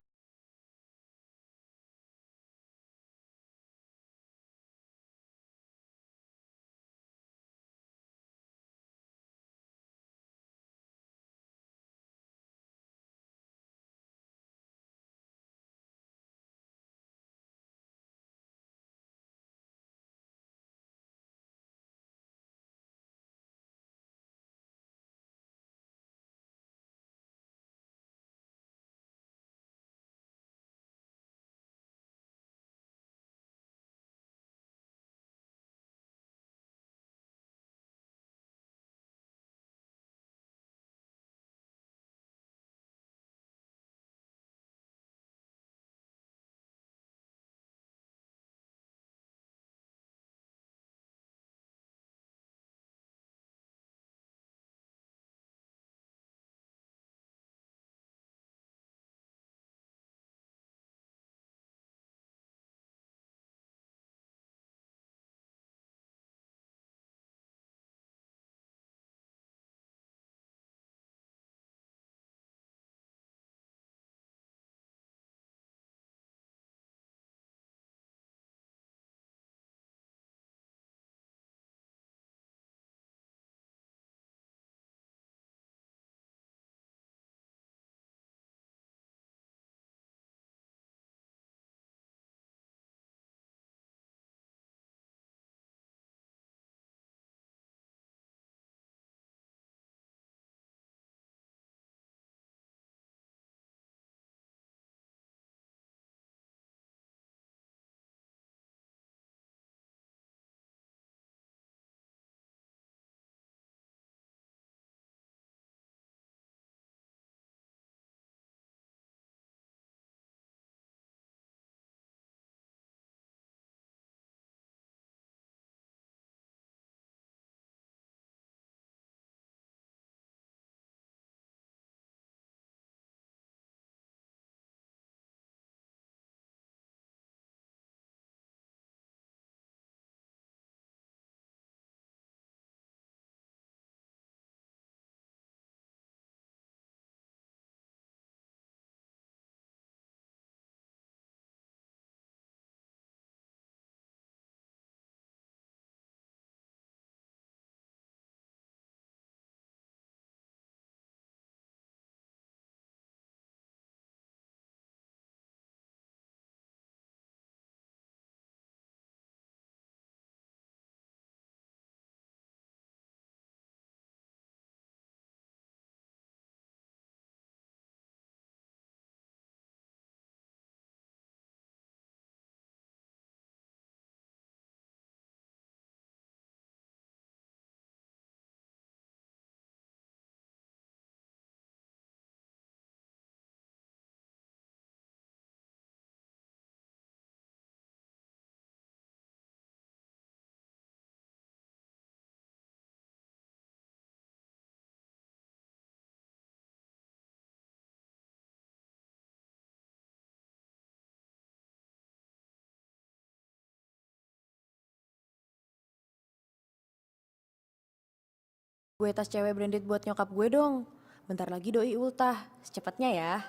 Gue tas cewek branded buat nyokap gue dong. Bentar lagi doi ultah, secepatnya ya.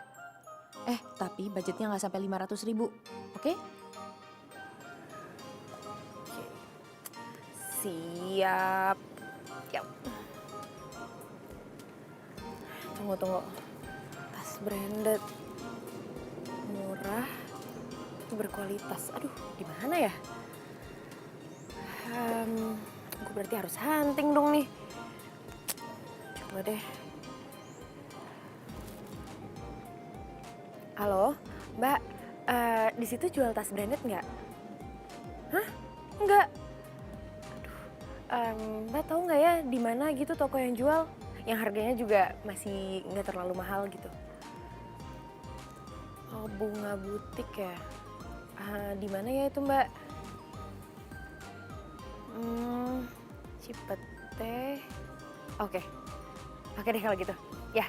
Tapi budgetnya nggak sampai 500.000, oke? Siap. Yap. Tunggu. Tas branded. Murah. Berkualitas. Aduh, di mana ya? Gue berarti harus hunting dong nih. Coba deh. Halo, Mbak. Di situ jual tas branded nggak? Hah? Nggak. Mbak tahu nggak ya di mana gitu toko yang jual? Yang harganya juga masih nggak terlalu mahal gitu. Oh, Bunga Butik ya? Di mana ya itu Mbak? Cipete. Oke deh kalau gitu. Ya,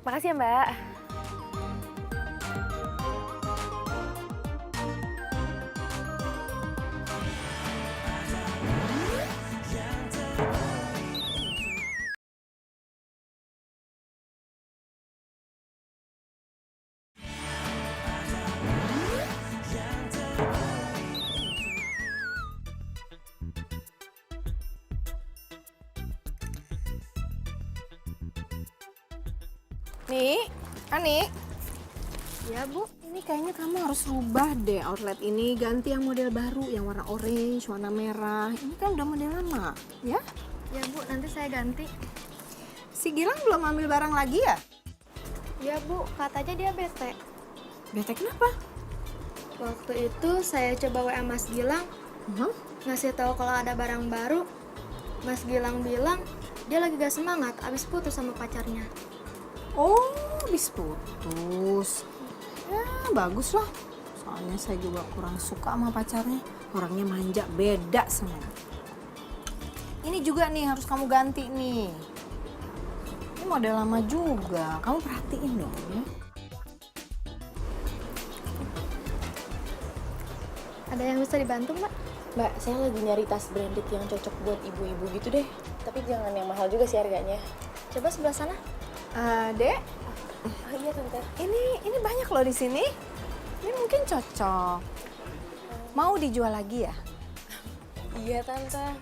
makasih ya Mbak. Nih, Ani. Ya Bu, ini kayaknya kamu harus rubah deh outlet ini, ganti yang model baru, yang warna orange, warna merah. Ini kan udah model lama, ya? Ya Bu, nanti saya ganti. Si Gilang belum ambil barang lagi ya? Ya Bu, katanya dia bete. Bete kenapa? Waktu itu saya coba WA Mas Gilang, ngasih tahu kalau ada barang baru. Mas Gilang bilang dia lagi gak semangat, abis putus sama pacarnya. Oh, habis putus. Ya, bagus lah. Soalnya saya juga kurang suka sama pacarnya. Orangnya manja, beda sama dia. Ini juga nih harus kamu ganti nih. Ini model lama juga. Kamu perhatiin dong ya. Ada yang bisa dibantu Mbak? Mbak, saya lagi nyari tas branded yang cocok buat ibu-ibu gitu deh. Tapi jangan yang mahal juga sih harganya. Coba sebelah sana. Dek. Oh iya Tante. Ini banyak loh di sini. Ini mungkin cocok. Mau dijual lagi ya? Iya Tante.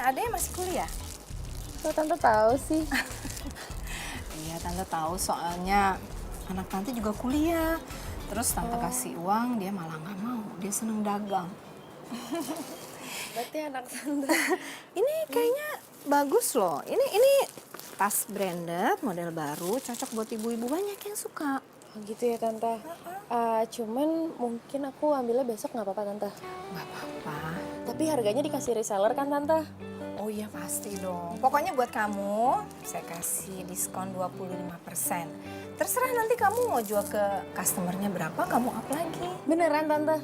Adek masih kuliah? Kok Tante tahu sih? Iya, Tante tahu soalnya anak Tante juga kuliah. Terus Tante kasih uang, dia malah nggak mau. Dia seneng dagang. Berarti anak Tante. Ini kayaknya bagus loh. Ini tas branded, model baru, cocok buat ibu-ibu, banyak yang suka. Oh gitu ya Tante. Cuman mungkin aku ambilnya besok nggak apa-apa Tante? Nggak apa-apa. Tapi harganya dikasih reseller kan Tante? Oh iya pasti dong. Pokoknya buat kamu, saya kasih diskon 25%. Terserah nanti kamu mau jual ke customernya berapa, kamu up lagi. Beneran Tante?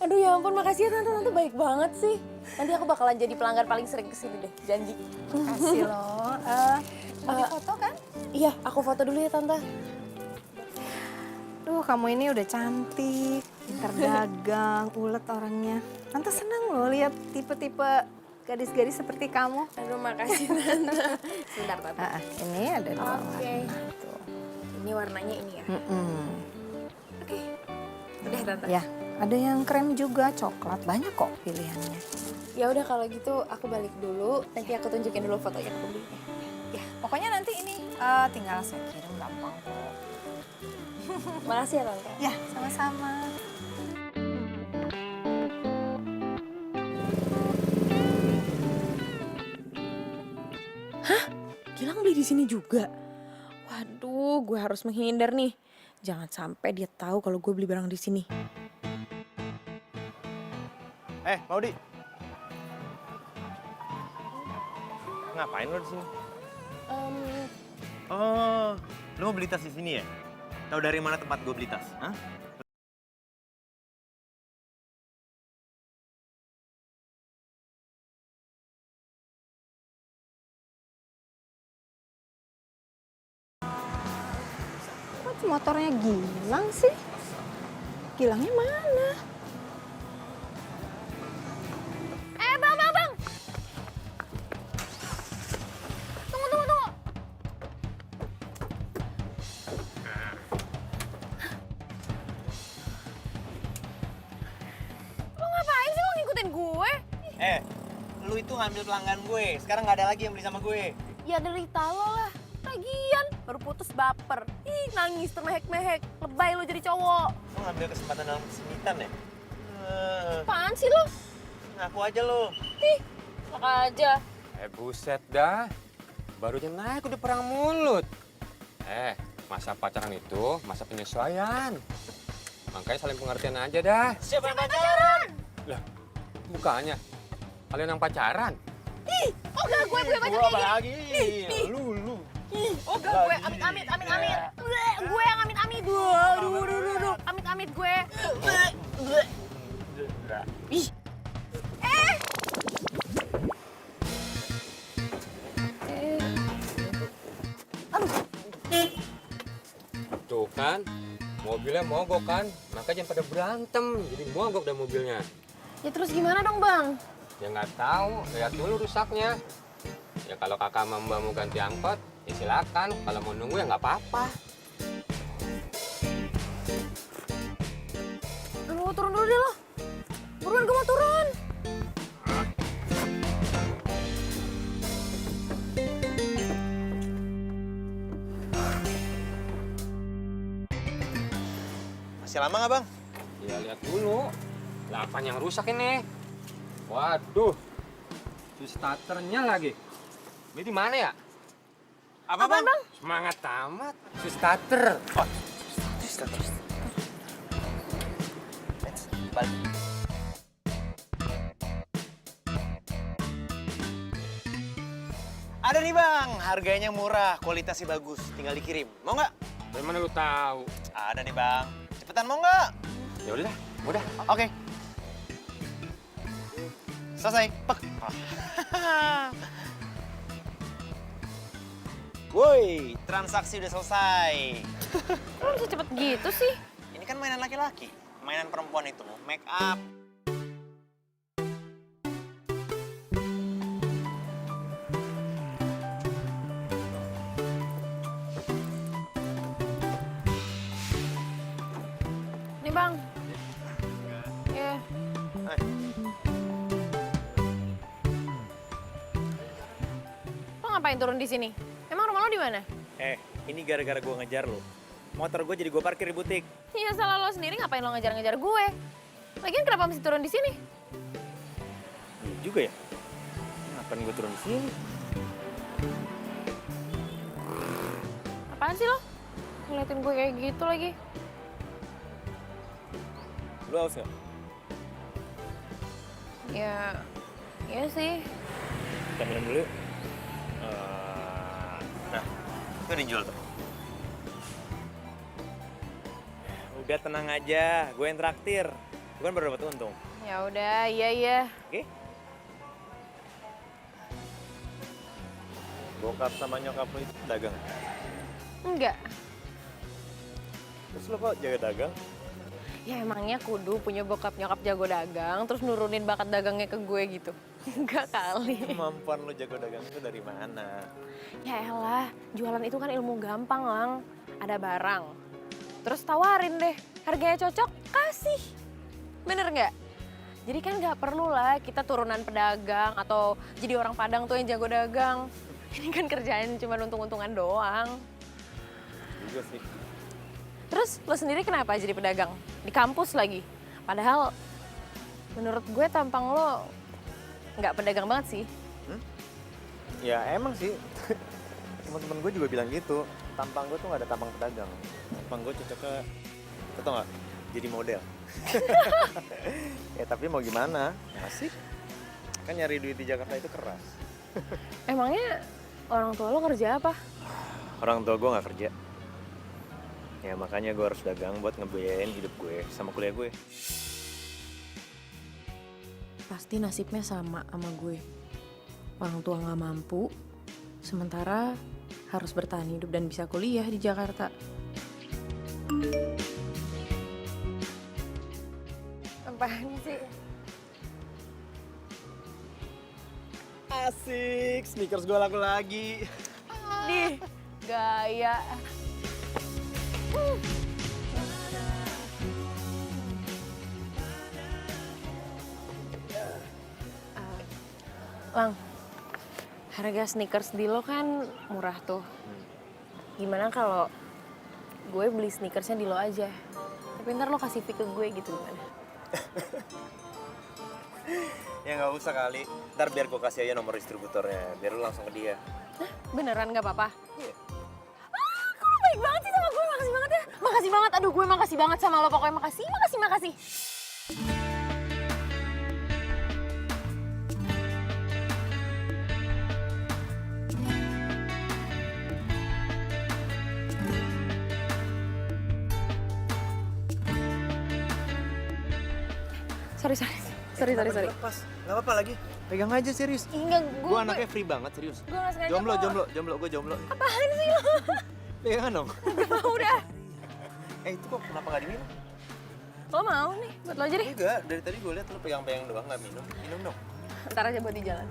Aduh ya ampun, makasih ya Tante. Tante baik banget sih. Nanti aku bakalan jadi pelanggan paling sering kesini deh, janji. Makasih loh. Mau difoto kan? Iya, aku foto dulu ya Tante. Duh, kamu ini udah cantik, pintar dagang, ulet orangnya. Tante seneng loh lihat tipe-tipe gadis-gadis seperti kamu. Aduh, makasih Tante. Sebentar Tante. Ini ada dua Oke. warna. Tuh. Ini warnanya ini ya? Oke. Udah Tante. Ya, ada yang krem juga, coklat, banyak kok pilihannya. Ya udah kalau gitu aku balik dulu. Nanti aku tunjukin dulu foto yang aku beli. Ya, pokoknya nanti ini tinggal saya kirim gampang kok. Makasih ya Tante. Ya, sama-sama. Hah? Gilang beli di sini juga? Waduh, gue harus menghindar nih. Jangan sampai dia tahu kalau gue beli barang di sini. Maudi. Ngapain lo di sini? Oh, lo mau beli tas di sini ya? Tahu dari mana tempat gue beli tas? Hah? Kok motornya Gilang sih? Gilangnya mana? Bang! itu ngambil pelanggan gue. Sekarang nggak ada lagi yang beli sama gue. Ya derita lo lah. Lagian baru putus baper. Ih, nangis termehek-mehek. Lebay lo jadi cowok. Lo ngambil kesempatan dalam kesempitan ya? Apaan sih lo? Ngaku aja lo. Ih, sok aja. Buset dah. Barunya naik udah perang mulut. Masa pacaran itu masa penyesuaian. Makanya saling pengertian aja dah. Siapa yang pacaran? Lah, bukannya kalian yang pacaran? Ih, oh gak gue pacaran Gua kayak lagi. gini. Lu. Oh gak gue, amit-amit. Gue yang amit-amit. Duh. Amit-amit gue. Ih. Tuh kan, mobilnya mogok kan, makanya jangan pada berantem, jadi mogok dah mobilnya. Ya terus gimana dong bang? Ya nggak tahu, lihat dulu rusaknya. Ya kalau kakak sama mbak mau ganti angkot, ya silakan. Kalau mau nunggu ya nggak apa-apa. Lu turun dulu deh lo. Buruan gue mau turun. Masih lama nggak bang? Ya lihat dulu. Lah apaan yang rusak ini? Waduh, starternya lagi. Ini di mana ya? Apa bang? Semangat amat, starter. Oh, starter. Balik. Ada nih bang, harganya murah, kualitasnya bagus, tinggal dikirim. Mau nggak? Dari mana lu tahu? Ada nih bang, cepetan mau nggak? Ya udah, udah. Oke. Selesai. Pek. Woi, transaksi udah selesai. Kok bisa cepet gitu sih? Ini kan mainan laki-laki. Mainan perempuan itu make up. Nih bang. Ya. Lo ngapain turun di sini? Emang rumah lo di mana? Ini gara-gara gue ngejar lo. Motor gue jadi gue parkir di butik. Iya salah lo sendiri, ngapain lo ngejar-ngejar gue? Lagian kenapa mesti turun di sini? Iya juga ya. Ngapain gue turun di sini? Apaan sih lo? Ngeliatin gue kayak gitu lagi. Lo haus nggak? Ya, iya sih. Kita minum dulu yuk. Nah, itu dijual tuh. Udah tenang aja, gue yang traktir. Gue kan baru dapat untung. Ya udah, iya. Oke? Bokap sama nyokap lo itu dagang? Enggak. Terus lo kok jaga dagang? Ya emangnya kudu punya bokap nyokap jago dagang, terus nurunin bakat dagangnya ke gue gitu. Enggak kali. Kemampuan lo jago dagang itu dari mana? Ya elah, jualan itu kan ilmu gampang, Lang. Ada barang, terus tawarin deh. Harganya cocok, kasih. Bener nggak? Jadi kan nggak perlu lah kita turunan pedagang atau jadi orang Padang tuh yang jago dagang. Ini kan kerjaan cuma untung-untungan doang. Juga sih. Terus lo sendiri kenapa jadi pedagang? Di kampus lagi. Padahal menurut gue tampang lo nggak pedagang banget sih. Ya emang sih. Teman-teman gue juga bilang gitu. Tampang gue tuh nggak ada tampang pedagang. Tampang gue cocoknya, tau nggak? Jadi model. Ya tapi mau gimana? Asik. Kan nyari duit di Jakarta itu keras. Emangnya orang tua lo kerja apa? Orang tua gue nggak kerja. Ya makanya gue harus dagang buat ngebiayain hidup gue sama kuliah gue. Pasti nasibnya sama gue. Orang tua nggak mampu, sementara harus bertahan hidup dan bisa kuliah di Jakarta. Apaan sih? Asik, sneakers gue laku lagi. Nih, gaya. Lang, harga sneakers di lo kan murah tuh. Gimana kalau gue beli sneakersnya di lo aja? Tapi ntar lo kasih fee ke gue gitu gimana? Ya nggak usah kali. Ntar biar gue kasih aja nomor distributornya, biar lu langsung ke dia. Hah? Beneran nggak apa-apa? Kok lo baik banget sih sama gue? Makasih banget ya. Makasih banget. Aduh, gue makasih banget sama lo. Pokoknya makasih. Sorry. Lepas, nggak apa-apa lagi. Pegang aja serius. Enggak, Gue anaknya free banget serius. Gue nggak sengaja Jomblo, gue jomblo. Apaan sih lo? Pegangan dong. Udah. Itu kok kenapa nggak diminum? Lo mau nih, buat lo aja deh. Enggak, dari tadi gue liat lo pegang-pegang doang nggak minum. Minum dong. Ntar aja buat di jalan.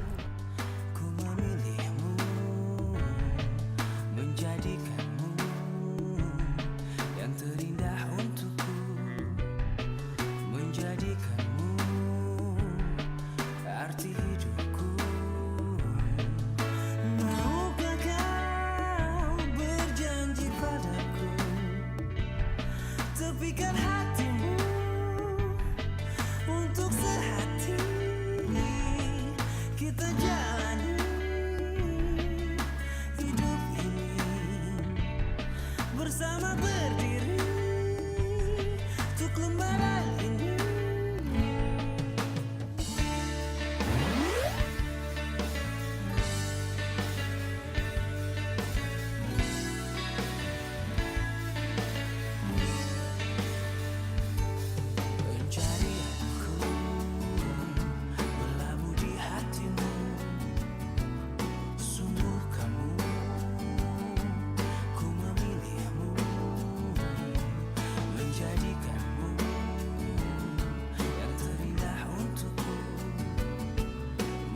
Menjadikanmu yang terindah untukku, menjadikanmu arti hidupku. Maukah kau berjanji padaku, tepikan hatimu untuk sehati kita jalani hidup ini bersama, berdiri untuk lembaran ini. Pencarianku berlabuh di hatimu, sungguh kamu, ku memilihmu, menjadikanmu yang terindah untukku,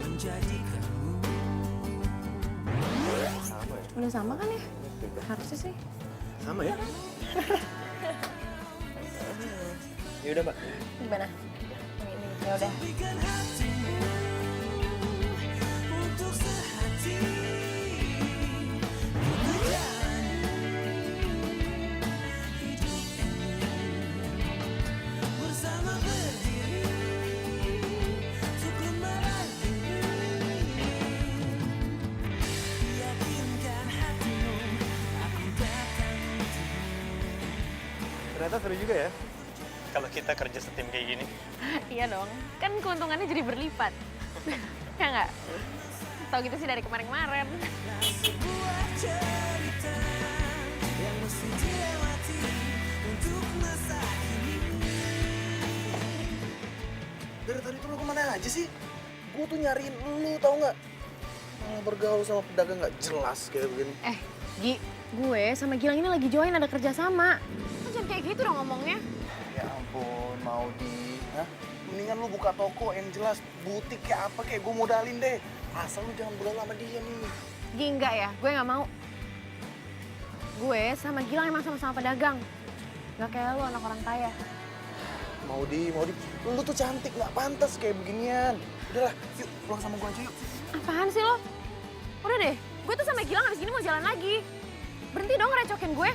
menjadikanmu. Sama ya? Udah sama kan ya? Harusnya sih. Sama ya? Ya udah, Mbak. Gimana? Yang ini. Ya udah. Untuk sehati kita jalani hidup ini bersama, berdiri untuk lembaran ini. Yakinkan hatimu, aku datang untukmu. Ternyata seru juga ya. Kalau kita kerja setim kayak gini. Iya dong, kan keuntungannya jadi berlipat. Ya nggak? Tahu gitu sih dari kemarin-kemarin. Sebuah cerita yang mesti dilewati untuk masa kini. Dari tadi tuh lu kemana aja sih? Gue tuh nyariin lu, tau nggak? Malah bergaul sama pedagang nggak jelas kayak begini. Gi, gue sama Gilang ini lagi join ada kerja sama. Lo jangan kayak gitu dong ngomongnya. Ya ampun, Maudi. Hah? Mendingan lu buka toko yang jelas, butik kayak apa kayak gue modalin deh. Asal lu jangan bergaul sama dia nih. Gi, enggak ya, gue nggak mau. Gue sama Gilang emang sama-sama pedagang. Nggak kayak lu anak orang kaya. Maudi, lu tuh cantik, nggak pantas kayak beginian. Udahlah, yuk pulang sama gue aja yuk. Apaan sih lo? Udah deh, gue tuh sama Gilang abis ini mau jalan lagi. Berhenti dong ngerecokin gue.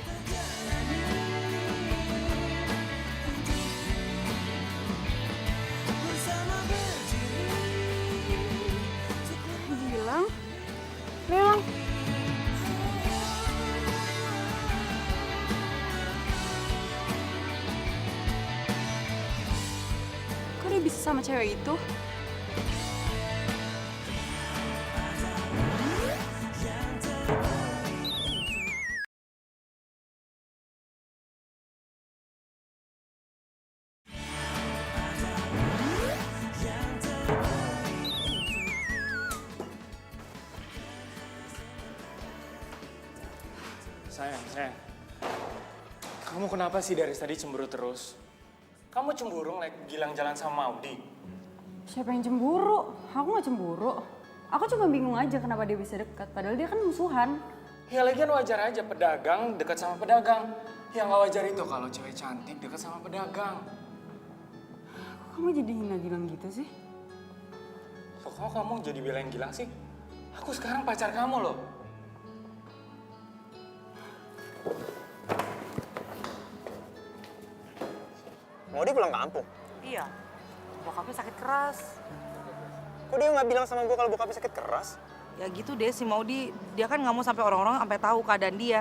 Gilang? Gilang? Kok dia bisa sama cewek itu? Sayang. Kamu kenapa sih dari tadi cemburu terus? Kamu cemburu ngeliat Gilang jalan sama Maudi? Siapa yang cemburu? Aku gak cemburu. Aku cuma bingung aja kenapa dia bisa dekat, padahal dia kan musuhan. Ya lagian wajar aja pedagang dekat sama pedagang. Yang gak wajar itu kalau cewek cantik dekat sama pedagang. Kok kamu jadi hina Gilang gitu sih? kok kamu jadi belain Gilang sih? Aku sekarang pacar kamu loh. Mau dia pulang kampung? Iya, bokapnya sakit keras. Kok dia nggak bilang sama gue kalau bokapnya sakit keras? Ya gitu deh si Maudi, dia kan nggak mau sampai orang-orang sampai tahu keadaan dia.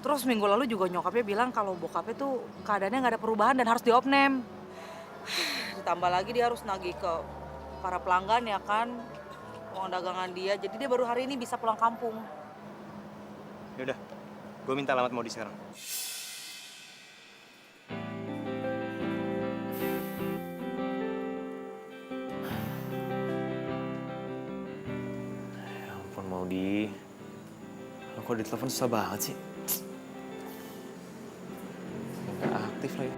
Terus minggu lalu juga nyokapnya bilang kalau bokapnya tuh keadaannya nggak ada perubahan dan harus diopname. Ditambah lagi dia harus nagih ke para pelanggan ya kan, uang dagangan dia. Jadi dia baru hari ini bisa pulang kampung. Yaudah, gue minta alamat Maudi sekarang. Ya ampun Maudi, lo kok di telepon susah banget sih? Nggak aktif lagi.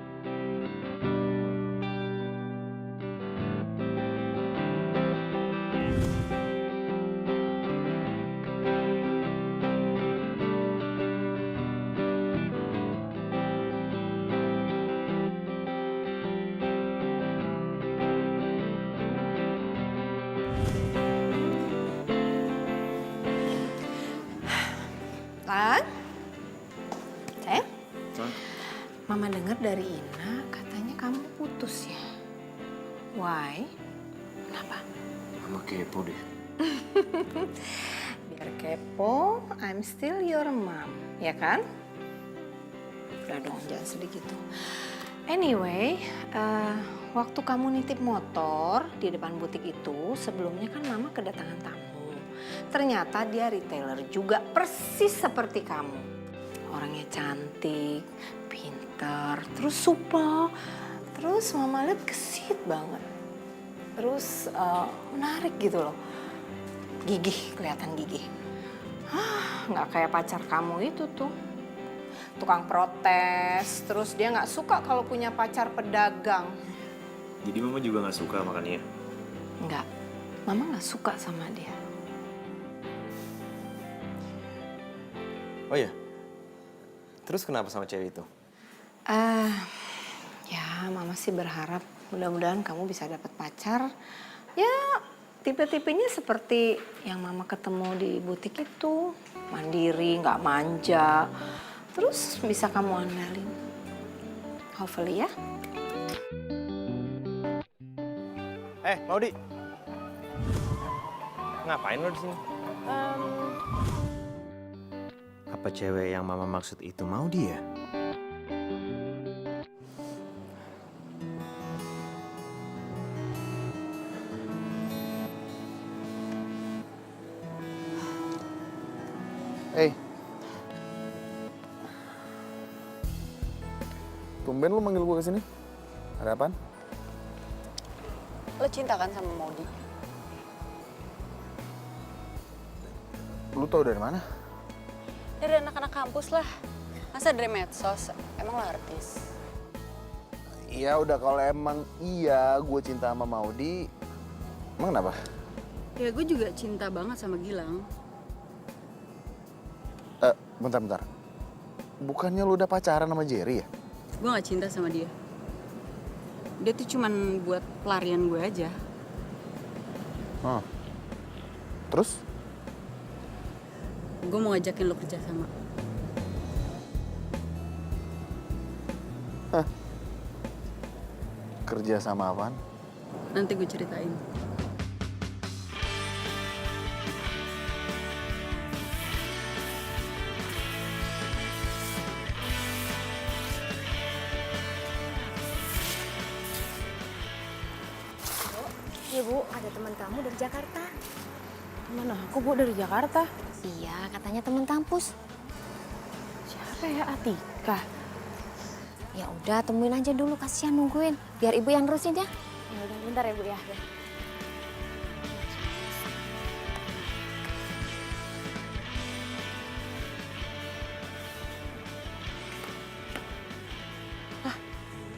Lan? Sayang? Mama dengar dari Ina katanya kamu putus ya? Why? Kenapa? Mama kepo deh. Biar kepo, I'm still your mom, ya kan? Udah dong, jangan sedih gitu. Anyway, waktu kamu nitip motor di depan butik itu, sebelumnya kan Mama kedatangan tamu. Ternyata dia retailer juga, persis seperti kamu. Orangnya cantik, pintar, terus supel. Terus Mama lihat gesit banget. Terus menarik gitu loh. Gigih, kelihatan gigih. Nggak kayak pacar kamu itu tuh. Tukang protes, terus dia nggak suka kalau punya pacar pedagang. Jadi Mama juga nggak suka makannya? Nggak, Mama nggak suka sama dia. Oh ya? Terus kenapa sama cewek itu? Ya Mama sih berharap mudah-mudahan kamu bisa dapat pacar. Ya tipe-tipenya seperti yang Mama ketemu di butik itu. Mandiri, nggak manja. Terus bisa kamu andalin. Hopefully ya. Maudi. Ngapain lo di sini? Apa cewek yang Mama maksud itu Maudi ya? Tumben lu manggil gue kesini. Ada apaan? Lo cinta kan sama Maudi? Lu tau dari mana? Dari anak-anak kampus lah. Masa dari medsos? Emang lo artis? Iya udah kalau emang iya gue cinta sama Maudi, emang kenapa? Ya gue juga cinta banget sama Gilang. Bentar. Bukannya lu udah pacaran sama Jerry ya? Gue gak cinta sama dia. Dia tuh cuman buat pelarian gue aja. Terus? Gue mau ngajakin lo kerja sama. Kerja sama apaan? Nanti gue ceritain. Iya Bu, ada teman kamu dari Jakarta. Mana aku Bu dari Jakarta? Iya, katanya teman kampus. Siapa ya, Atika? Ya udah, temuin aja dulu, kasihan nungguin. Biar Ibu yang nerusin ya. Ya udah, bentar ya Bu ya.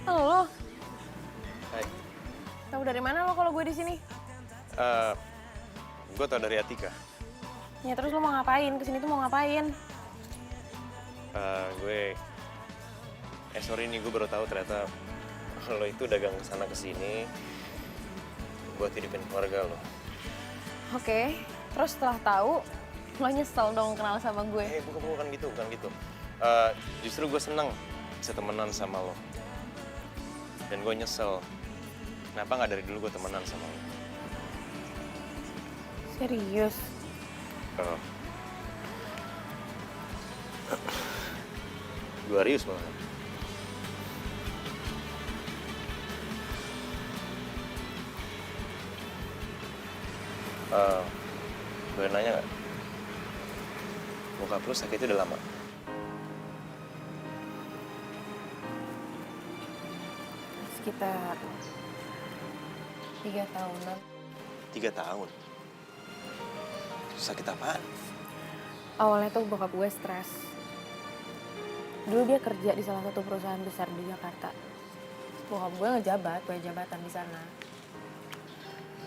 Halo. Hai. Tahu dari mana lo kalau gue di sini? Gue tau dari Atika. Ya terus lo mau ngapain? Kesini tuh mau ngapain? Sorry nih, gue baru tahu ternyata lo itu dagang kesana kesini buat hidupin keluarga lo. Oke, terus setelah tahu, lo nyesel dong kenal sama gue. Bukan gitu, bukan gitu. Justru gue seneng bisa temenan sama lo. Dan gue nyesel, kenapa nggak dari dulu gue temenan sama lo? Serius? Gue serius banget. Boleh nanya nggak? Bokap lu sakitnya udah lama? Sekitar 3 tahunan. 3 tahun? Sakit apaan? Awalnya tuh bokap gue stres. Dulu dia kerja di salah satu perusahaan besar di Jakarta. Bokap gue ngejabat, punya jabatan di sana.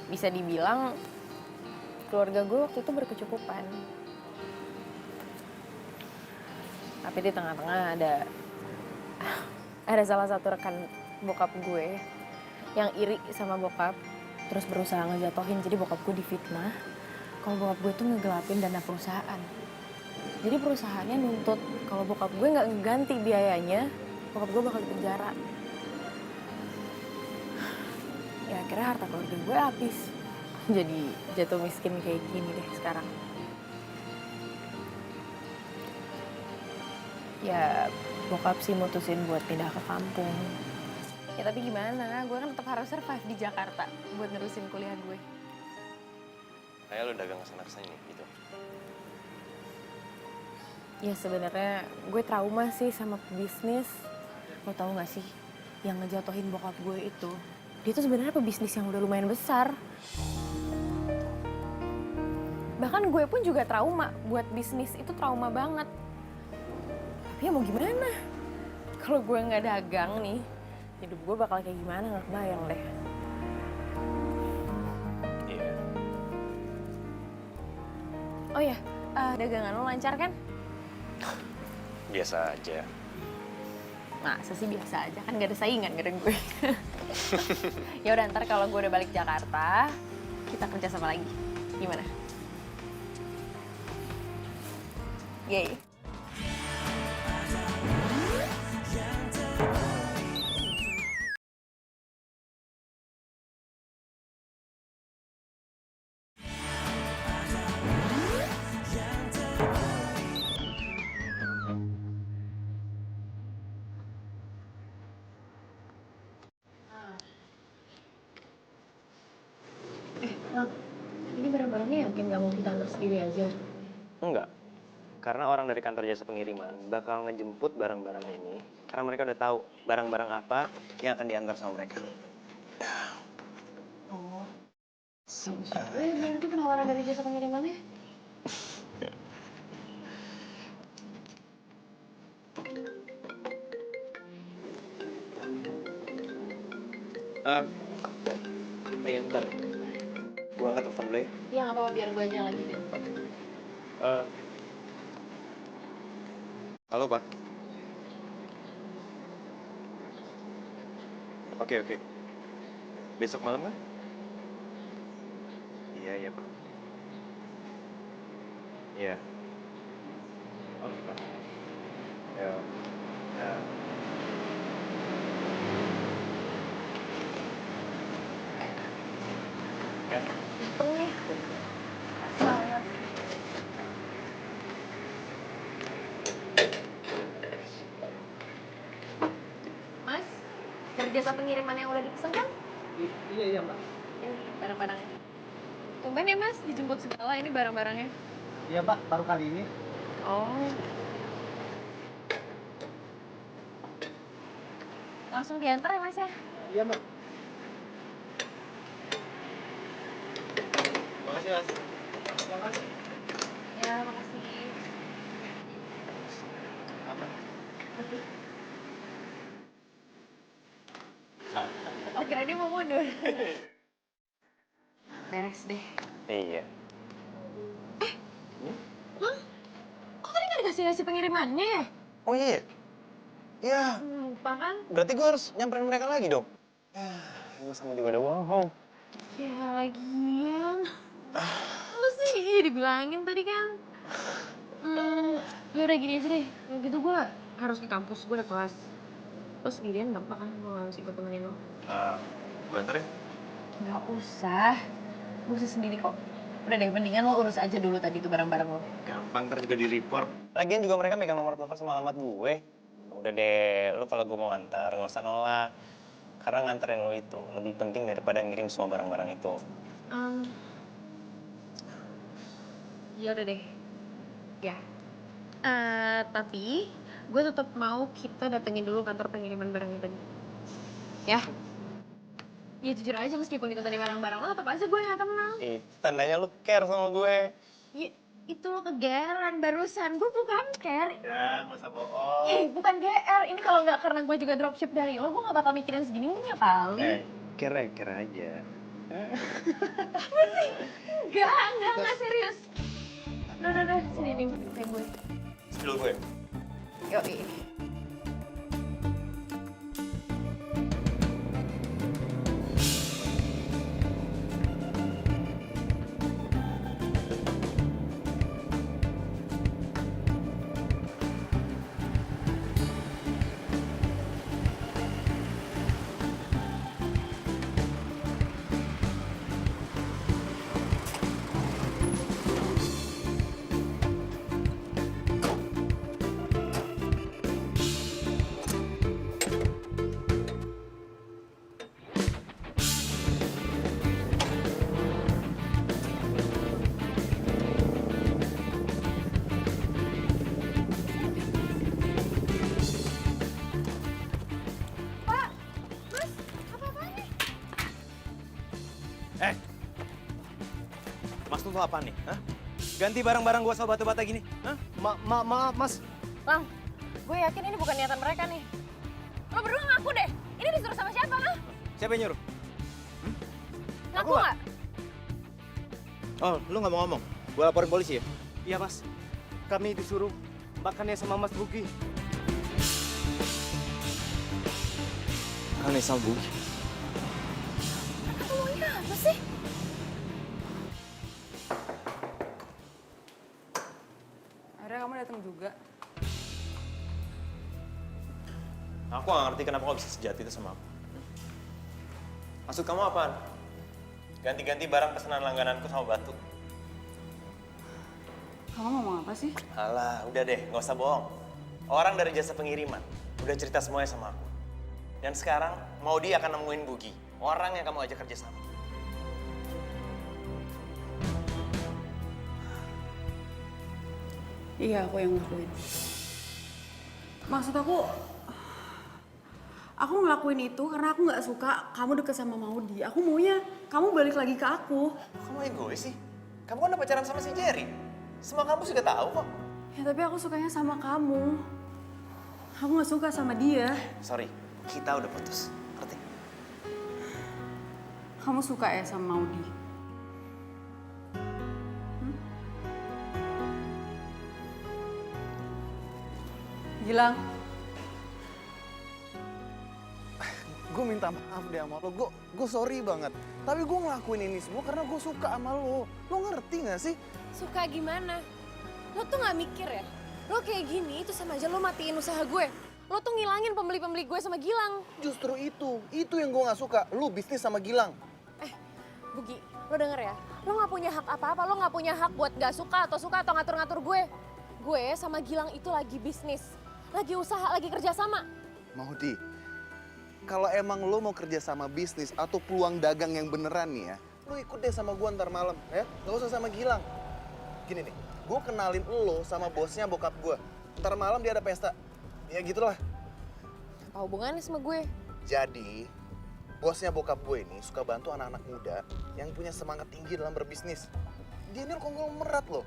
Bisa dibilang keluarga gue waktu itu berkecukupan. Tapi di tengah-tengah ada salah satu rekan bokap gue yang iri sama bokap, terus berusaha ngejatohin. Jadi bokap gue difitnah kalau bokap gue tuh ngegelapin dana perusahaan. Jadi perusahaannya nuntut kalau bokap gue nggak ngeganti biayanya, bokap gue bakal dipenjara. Ya akhirnya harta keluarga gue habis. Jadi jatuh miskin kayak gini deh sekarang. Ya bokap sih mutusin buat pindah ke kampung. Ya tapi gimana, gue kan tetap harus survive di Jakarta buat nerusin kuliah gue. Kayak lu dagang kesana-kesana nih, gitu. Ya sebenarnya gue trauma sih sama pebisnis. Lo tau gak sih, yang ngejatuhin bokap gue itu, dia tuh sebenarnya pebisnis yang udah lumayan besar. Bahkan gue pun juga trauma, buat bisnis itu trauma banget. Tapi ya mau gimana? Kalau gue nggak dagang nih, hidup gue bakal kayak gimana nggak kebayang deh. Iya. Oh ya, dagangan lo lancar kan? Biasa aja. Masa sih biasa aja, kan gak ada saingan gak ada gue. Ya udah ntar kalau gue udah balik Jakarta, kita kerja sama lagi. Gimana? Yay. Ini barang-barangnya yakin gak mau kita antar sendiri aja? Enggak. Karena orang dari kantor jasa pengiriman bakal ngejemput barang-barang ini karena mereka udah tahu barang-barang apa yang akan diantar sama mereka. Oh. Berarti penawaran dari jasa pengirimannya? Iya, bentar. Gua angkat telepon dulu ya. Iya, nggak apa-apa, biar gue aja lagi deh. Halo, Pak. Oke. Besok malam kan? Iya, Pak. Iya. Oke, Pak. Ya. Mas, dari jasa pengiriman yang udah dipesan kan? Iya, Mbak. Ini barang-barangnya. Tumben ya Mas, dijemput segala ini barang-barangnya. Iya, Mbak, baru kali ini. Oh. Langsung diantar ya Mas ya? Iya, Mbak. Makasih, Mas. Ya, makasih. Kira dia mau mundur. Beres deh. Iya. Kok tadi nggak dikasih hasil pengirimannya ya? Oh iya. Ya. Lupa kan? Berarti gue harus nyamperin mereka lagi dong. Gue sama juga udah bohong. Ya lagian. Iya dibilangin tadi kan. Ya udah gini aja deh. Kalau gitu gue harus ke kampus, gue ada kelas. Terus sendirian gak apa-apa kan gue harus ikut temenin lo. Gue anterin. Gak usah. Gue bisa sendiri kok. Udah deh, mendingan lo urus aja dulu tadi tuh barang-barang lo. Gampang, ntar juga di-report. Lagian juga mereka megang nomor telepon sama alamat gue. Udah deh, lo kalau gue mau antar, nggak usah nolak. Karena nganterin lo itu lebih penting daripada ngirim semua barang-barang itu. Ya udah deh. Ya. Tapi gue tetap mau kita datengin dulu kantor pengiriman barang itu tadi. Ya. Ya jujur aja meskipun itu tadi barang-barang lo, tetap aja gue gak tenang. Tandanya lo care sama gue. Ya, itu lo kegeran barusan, gue bukan care. Ya, gak usah bohong. Bukan GR, ini kalau nggak karena gue juga dropship dari lo, gue gak bakal mikirin segini kali. Care aja. Enggak serius. Udah, sini nih, kayak gue. Spill gue. Yoi. Mas tuh apa nih? Hah? Ganti barang-barang gua sama bata-bata gini? Hah? Maaf, Mas. Lang, gue yakin ini bukan niatan mereka nih. Lo berdua ngaku deh, ini disuruh sama siapa, ha? Siapa yang nyuruh? Ngaku nggak? Oh, lu nggak mau ngomong? Gua laporin polisi ya? Iya, Mas. Kami disuruh makannya sama Mas Bugi. Aneh sama Bugi. Ngomongin apa sih? Akhirnya kamu datang juga. Aku gak ngerti kenapa kau bisa sejati itu sama aku. Maksud kamu apaan? Ganti-ganti barang pesanan langgananku sama batu. Kamu ngomong apa sih? Alah, udah deh, gak usah bohong. Orang dari jasa pengiriman udah cerita semuanya sama aku. Dan sekarang Maudi akan nemuin Bugi, orang yang kamu ajak kerja sama. Iya, aku yang ngelakuin. Maksud aku ngelakuin itu karena aku nggak suka kamu deket sama Maudi. Aku maunya kamu balik lagi ke aku. Kamu egois sih? Kamu kan udah pacaran sama si Jerry. Semua kampus juga tahu kok. Ya tapi aku sukanya sama kamu. Aku nggak suka sama dia. Sorry, kita udah putus. Ngerti? Kamu suka ya sama Maudi? Gilang. Gue minta maaf deh sama lo, gue sorry banget. Tapi gue ngelakuin ini semua karena gue suka sama lo. Lo ngerti gak sih? Suka gimana? Lo tuh gak mikir ya? Lo kayak gini itu sama aja lo matiin usaha gue. Lo tuh ngilangin pembeli-pembeli gue sama Gilang. Justru itu yang gue gak suka. Lo bisnis sama Gilang. Bugi, lo denger ya? Lo gak punya hak apa-apa, lo gak punya hak buat gak suka atau ngatur-ngatur gue. Gue sama Gilang itu lagi bisnis. Lagi usaha, lagi kerja sama. Maudi, kalau emang lo mau kerja sama bisnis atau peluang dagang yang beneran nih ya, lo ikut deh sama gue ntar malam ya, gak usah sama Gilang. Gini nih, gue kenalin lo sama bosnya bokap gue. Ntar malam dia ada pesta, ya gitulah. Apa hubungannya sama gue? Jadi, bosnya bokap gue ini suka bantu anak-anak muda yang punya semangat tinggi dalam berbisnis. Dia ini konglomerat loh.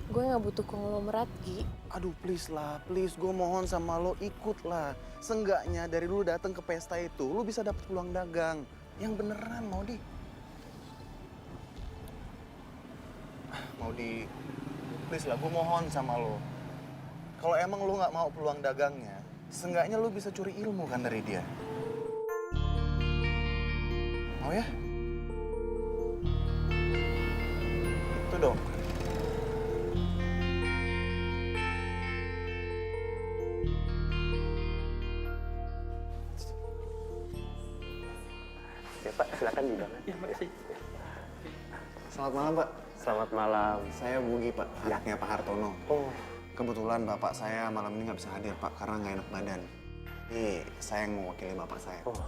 Gue gak butuh konglomerat, Gi. Aduh please lah, please gue mohon sama lo ikut lah. Seenggaknya dari lu datang ke pesta itu, lu bisa dapet peluang dagang. Yang beneran, Maudi. Maudi, please lah gue mohon sama lo. Kalau emang lu gak mau peluang dagangnya, seenggaknya lu bisa curi ilmu kan dari dia. Mau ya? Itu sesuatu dong. Ya Pak, silakan di dalam. Ya, makasih. Selamat malam, Pak. Selamat malam. Saya Bugi, Pak. Anaknya Pak Hartono. Oh. Kebetulan Bapak saya malam ini nggak bisa hadir, Pak, karena nggak enak badan. Jadi saya yang mewakili Bapak saya. Oh,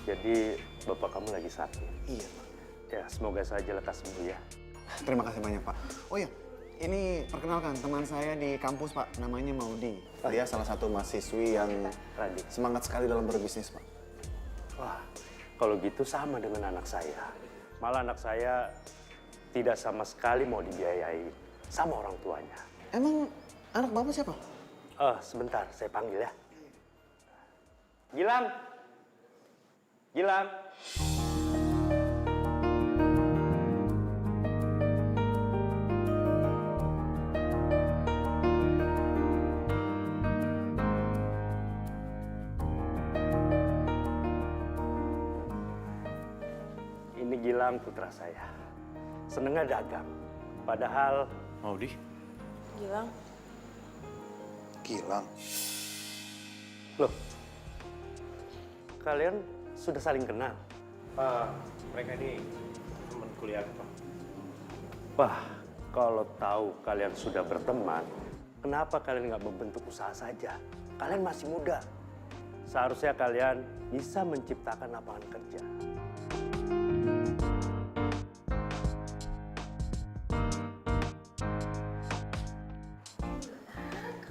jadi Bapak kamu lagi sakit? Iya, Pak. Ya, semoga saja lekas sembuh ya. Terima kasih banyak, Pak. Oh iya, ini perkenalkan teman saya di kampus, Pak. Namanya Maudi. Dia salah satu mahasiswi yang semangat sekali dalam berbisnis, Pak. Wah, kalau gitu sama dengan anak saya. Malah anak saya tidak sama sekali mau dibiayai sama orang tuanya. Emang anak Bapak siapa? Sebentar, saya panggil ya. Gilang! Gilang! Ini Gilang putra saya. Senengnya dagang. Padahal... Maudi? Gilang. Gilang? Loh, kalian sudah saling kenal? Mereka ini teman kuliah Pak. Wah, kalau tahu kalian sudah berteman, kenapa kalian nggak membentuk usaha saja? Kalian masih muda. Seharusnya kalian bisa menciptakan lapangan kerja.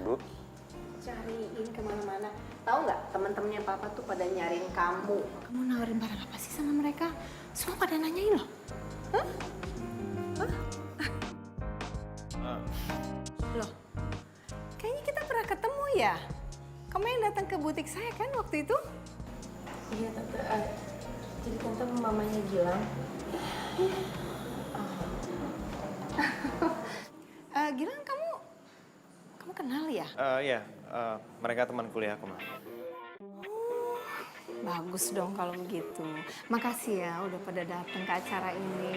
Bu? Cariin kemana-mana. Tahu nggak teman-temannya papa tuh pada nyariin kamu. Kamu nawarin barang apa sih sama mereka? Semua pada nanyain loh. Hah? Hah? Loh, kayaknya kita pernah ketemu ya? Kamu yang datang ke butik saya kan waktu itu? Iya tante, jadi tante mamanya Gilang. Gilang kamu kenal ya? Iya, mereka teman kuliah aku, Ma. Bagus dong kalau begitu. Makasih ya udah pada datang ke acara ini.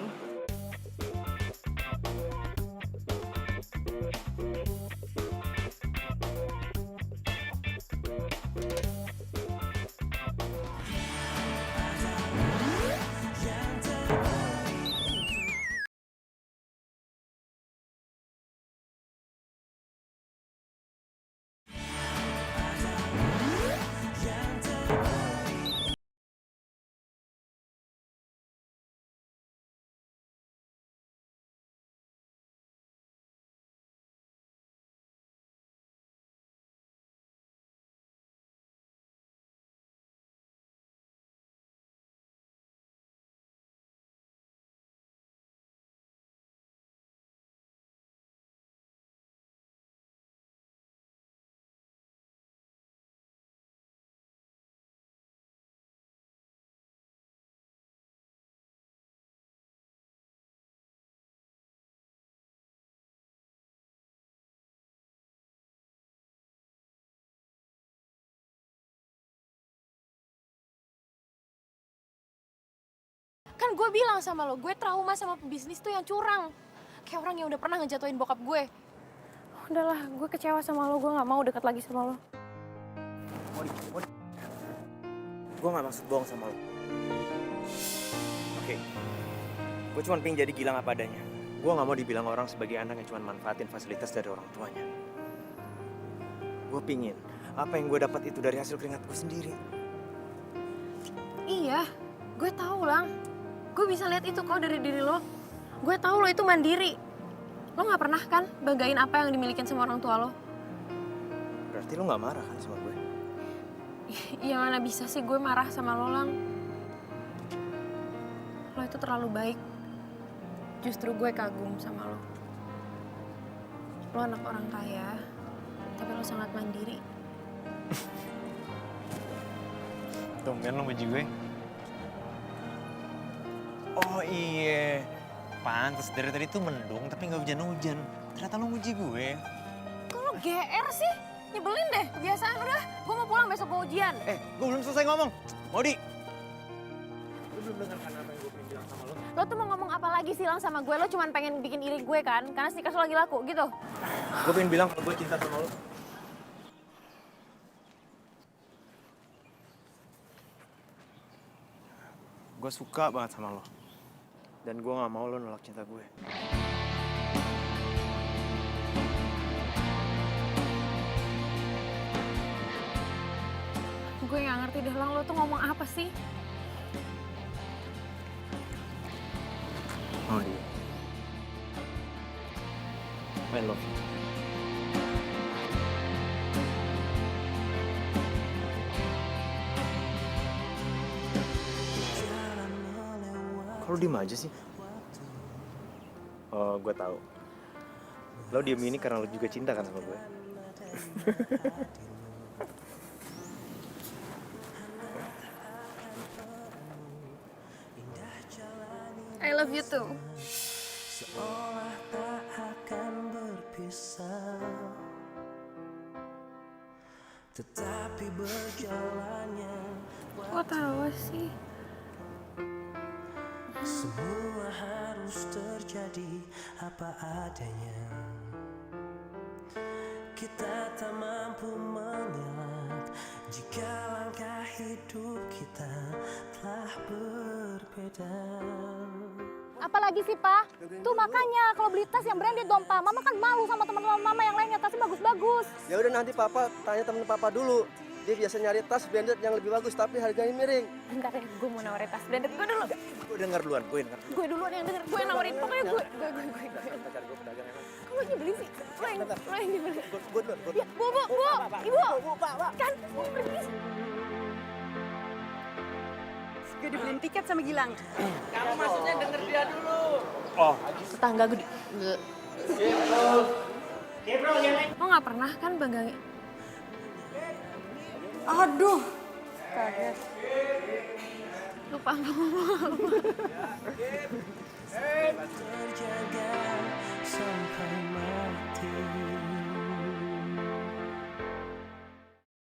Kan gue bilang sama lo, gue trauma sama pebisnis tuh yang curang. Kayak orang yang udah pernah ngejatuhin bokap gue. Udahlah, gue kecewa sama lo, gue gak mau deket lagi sama lo. Gue gak maksud bohong sama lo. Oke, gue cuma pengen jadi Gilang apa adanya. Gue gak mau dibilang orang sebagai anak yang cuma manfaatin fasilitas dari orang tuanya. Gue pingin apa yang gue dapat itu dari hasil keringat gue sendiri. Iya, gue tahu Lang. Gue bisa lihat itu kok dari diri lo. Gue tahu lo itu mandiri. Lo gak pernah kan banggain apa yang dimilikin sama orang tua lo? Berarti lo gak marah kan sama gue? Ya mana bisa sih gue marah sama lo, Lang. Lo itu terlalu baik. Justru gue kagum sama lo. Lo anak orang kaya, tapi lo sangat mandiri. Tumben lo muji gue. Oh iya, pantes dari tadi tuh mendung tapi nggak hujan-hujan. Ternyata lo muji gue. Kok lo GR sih? Nyebelin deh, kebiasaan udah. Gue mau pulang besok gue ujian. Gue belum selesai ngomong. Maudi. Lo belum dengarkan apa yang gue pengen bilang sama lo? Lo tuh mau ngomong apa lagi sih Lang sama gue? Lo cuman pengen bikin iri gue kan? Karena sneakers lo lagi laku gitu. Gue pengen bilang kalau gue cinta sama lo. Gue suka banget sama lo. Dan gue gak mau lo nolak cinta gue. Gue gak ngerti deh Lang, lo tuh ngomong apa sih? Oh iya. I love you. Kok lo diem aja sih? Oh, gue tahu. Lo diem ini karena lo juga cinta kan sama gue? I love you too. Seolah tak akan berpisah, tetapi berjalannya Kok tahu sih? semua harus terjadi apa adanya. Kita tak mampu mengelak jika langkah hidup kita telah berbeda. Apalagi sih, Pak? Tuh makanya kalau beli tas yang branded dong, Pak. Mama kan malu sama teman-teman Mama yang lainnya, tasnya bagus-bagus. Ya udah nanti Papa tanya temen Papa dulu. Dia biasa nyari tas branded yang lebih bagus tapi harganya miring. Bentar ya, gue mau nawarin tas branded gue dulu. Gue denger duluan, gue denger. Gue duluan yang denger, gue yang nawarin. Pokoknya gue. Pacar gue pedagang emang. Kamu nyebelin sih. Lo yang nyebelin. Gue duluan, gue Ya, Bu, Ibu. Kan, mau pergi. Gue dibeliin tiket sama Gilang. Kamu maksudnya denger dia dulu. Oh. Tetangga gue. Lo gak pernah kan bangganya? Aduh. Kaget. Lupa ngomong.